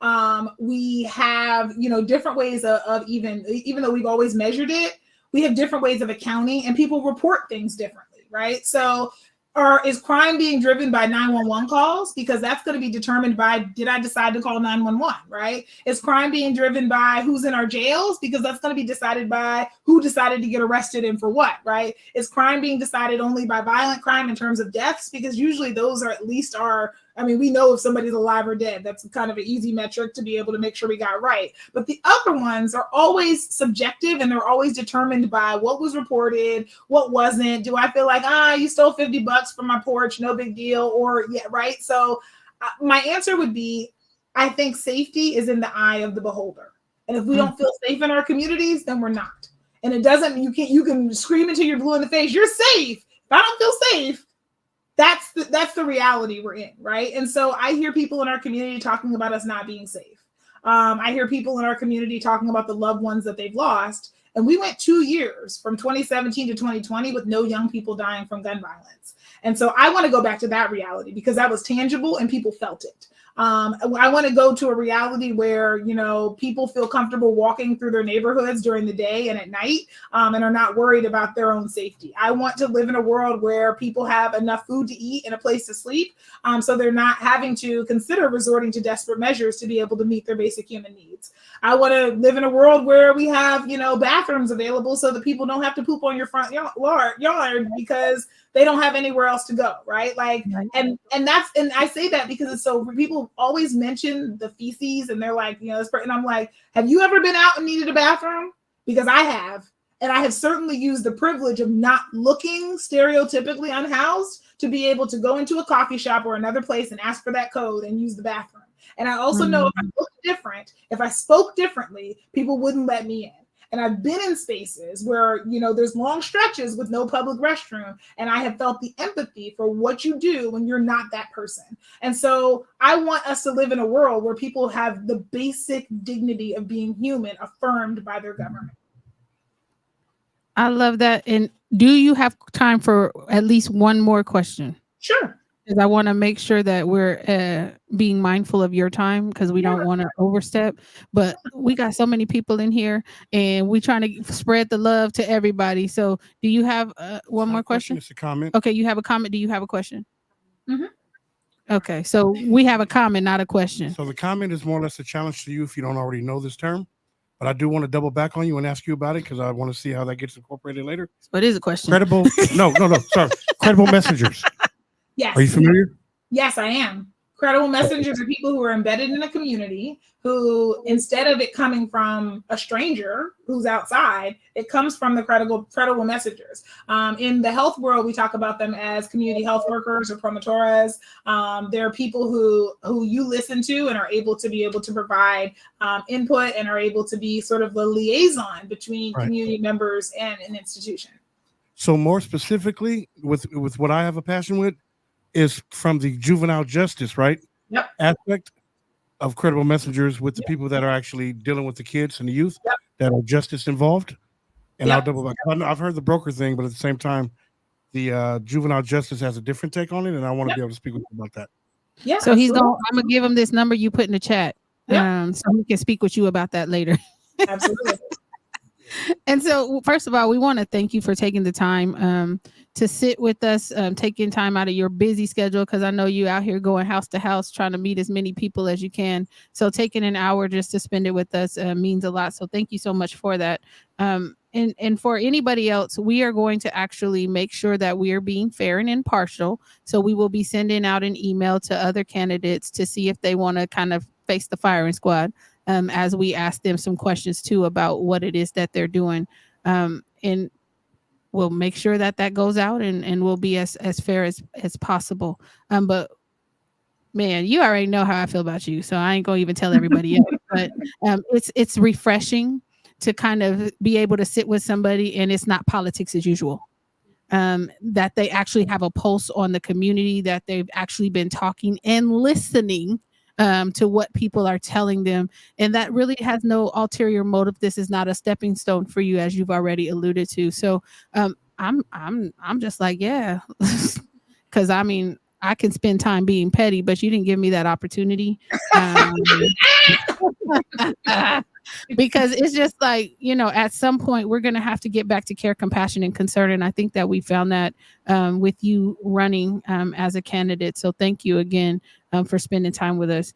on. We have, you know, different ways of even though we've always measured it, we have different ways of accounting, and people report things differently, right? So Or is crime being driven by 911 calls? Because that's going to be determined by, did I decide to call 911, right? Is crime being driven by who's in our jails? Because that's going to be decided by who decided to get arrested and for what, right? Is crime being decided only by violent crime in terms of deaths? Because usually those are at least we know if somebody's alive or dead. That's kind of an easy metric to be able to make sure we got right. But the other ones are always subjective, and they're always determined by what was reported, what wasn't. Do I feel like, you stole $50 from my porch, no big deal, or yeah, right? So my answer would be, I think safety is in the eye of the beholder. And if we don't feel safe in our communities, then we're not. And it doesn't, you can scream until you're blue in the face, you're safe. If I don't feel safe, that's the reality we're in, right? And so I hear people in our community talking about us not being safe. I hear people in our community talking about the loved ones that they've lost. And we went 2 years from 2017 to 2020 with no young people dying from gun violence. And so I want to go back to that reality because that was tangible and people felt it. I want to go to a reality where, people feel comfortable walking through their neighborhoods during the day and at night and are not worried about their own safety. I want to live in a world where people have enough food to eat and a place to sleep, so they're not having to consider resorting to desperate measures to be able to meet their basic human needs. I want to live in a world where we have, bathrooms available so that people don't have to poop on your front yard because they don't have anywhere else to go, right? And I say that because it's so, people always mention the feces and they're like, and I'm like, have you ever been out and needed a bathroom? Because I have. And I have certainly used the privilege of not looking stereotypically unhoused to be able to go into a coffee shop or another place and ask for that code and use the bathroom. And I also know if I looked different, if I spoke differently, people wouldn't let me in. And I've been in spaces where, there's long stretches with no public restroom. And I have felt the empathy for what you do when you're not that person. And so I want us to live in a world where people have the basic dignity of being human affirmed by their government. I love that. And do you have time for at least one more question? Sure. Because I want to make sure that we're being mindful of your time because we don't want to overstep. But we got so many people in here and we're trying to spread the love to everybody. So do you have one more question? It's a comment. Okay, you have a comment. Do you have a question? Mm-hmm. Okay, so we have a comment, not a question. So the comment is more or less a challenge to you if you don't already know this term. But I do want to double back on you and ask you about it because I want to see how that gets incorporated later. What is a question? Credible. No. Sorry. Credible messengers. Yes. Are you familiar? Yes, I am. Credible messengers are people who are embedded in a community who, instead of it coming from a stranger who's outside, it comes from the credible messengers. In the health world, we talk about them as community health workers or promotoras. They're people who you listen to and are able to provide input and are able to be sort of the liaison between community members and an institution. So more specifically, with what I have a passion with, is from the juvenile justice, aspect of credible messengers with the people that are actually dealing with the kids and the youth that are justice involved. And I'll double back. I've heard the broker thing, but at the same time, the juvenile justice has a different take on it, and I want to be able to speak with you about that. Yeah. So I'm gonna give him this number you put in the chat, so he can speak with you about that later. Absolutely. And so, first of all, we want to thank you for taking the time to sit with us, taking time out of your busy schedule, because I know you out here going house to house trying to meet as many people as you can. So taking an hour just to spend it with us means a lot. So thank you so much for that. And for anybody else, we are going to actually make sure that we are being fair and impartial. So we will be sending out an email to other candidates to see if they want to kind of face the firing squad. As we ask them some questions too about what it is that they're doing. And we'll make sure that goes out and we'll be as fair as possible. But man, you already know how I feel about you, so I ain't gonna even tell everybody else. But it's refreshing to kind of be able to sit with somebody and it's not politics as usual. That they actually have a pulse on the community, that they've actually been talking and listening to what people are telling them, and that really has no ulterior motive. This is not a stepping stone for you, as you've already alluded to. So I'm just like, yeah, because I mean, I can spend time being petty, but you didn't give me that opportunity. because it's just like, at some point we're going to have to get back to care, compassion, and concern. And I think that we found that with you running as a candidate. So thank you again for spending time with us.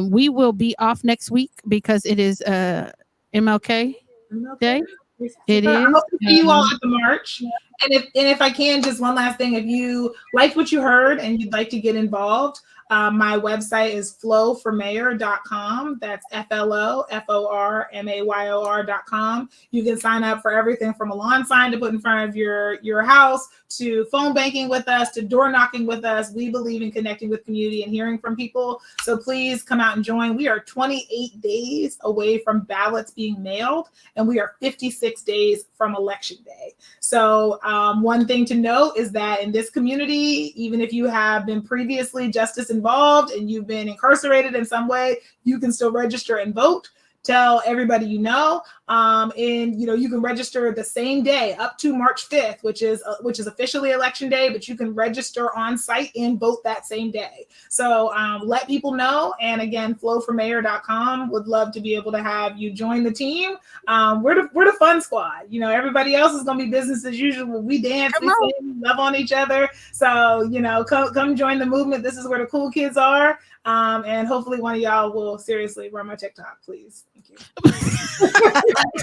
We will be off next week because it is MLK Day. It is. I hope to see you all at the march. And if I can, just one last thing. If you liked what you heard and you'd like to get involved, my website is floformayor.com. That's FLOFORMAYOR.com. You can sign up for everything from a lawn sign to put in front of your house, to phone banking with us, to door knocking with us. We believe in connecting with community and hearing from people. So please come out and join. We are 28 days away from ballots being mailed, and we are 56 days from election day. So one thing to note is that in this community, even if you have been previously justice involved and you've been incarcerated in some way, you can still register and vote. Tell everybody you know, and you can register the same day up to March 5th, which is officially election day, but you can register on site and vote that same day. So let people know. And again, floformayor.com. Would love to be able to have you join the team. We're the fun squad. Everybody else is gonna be business as usual. We dance, we sing, we love on each other. So come join the movement. This is where the cool kids are. And hopefully one of y'all will seriously run my TikTok, please. Thank you.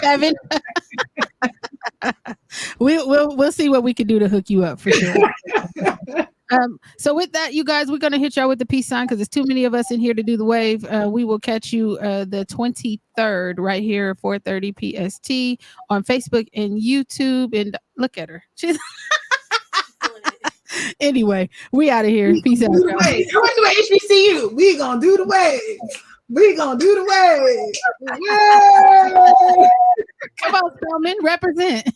Kevin. We'll see what we can do to hook you up for sure. So with that, you guys, we're going to hit y'all with the peace sign because there's too many of us in here to do the wave. We will catch you the 23rd right here at 4:30 PST on Facebook and YouTube. And look at her. She's anyway, we out of here. Peace out. Everybody do HBCU. We gonna do the wave. We gonna do the wave. Yay! Come on, Spelman, represent.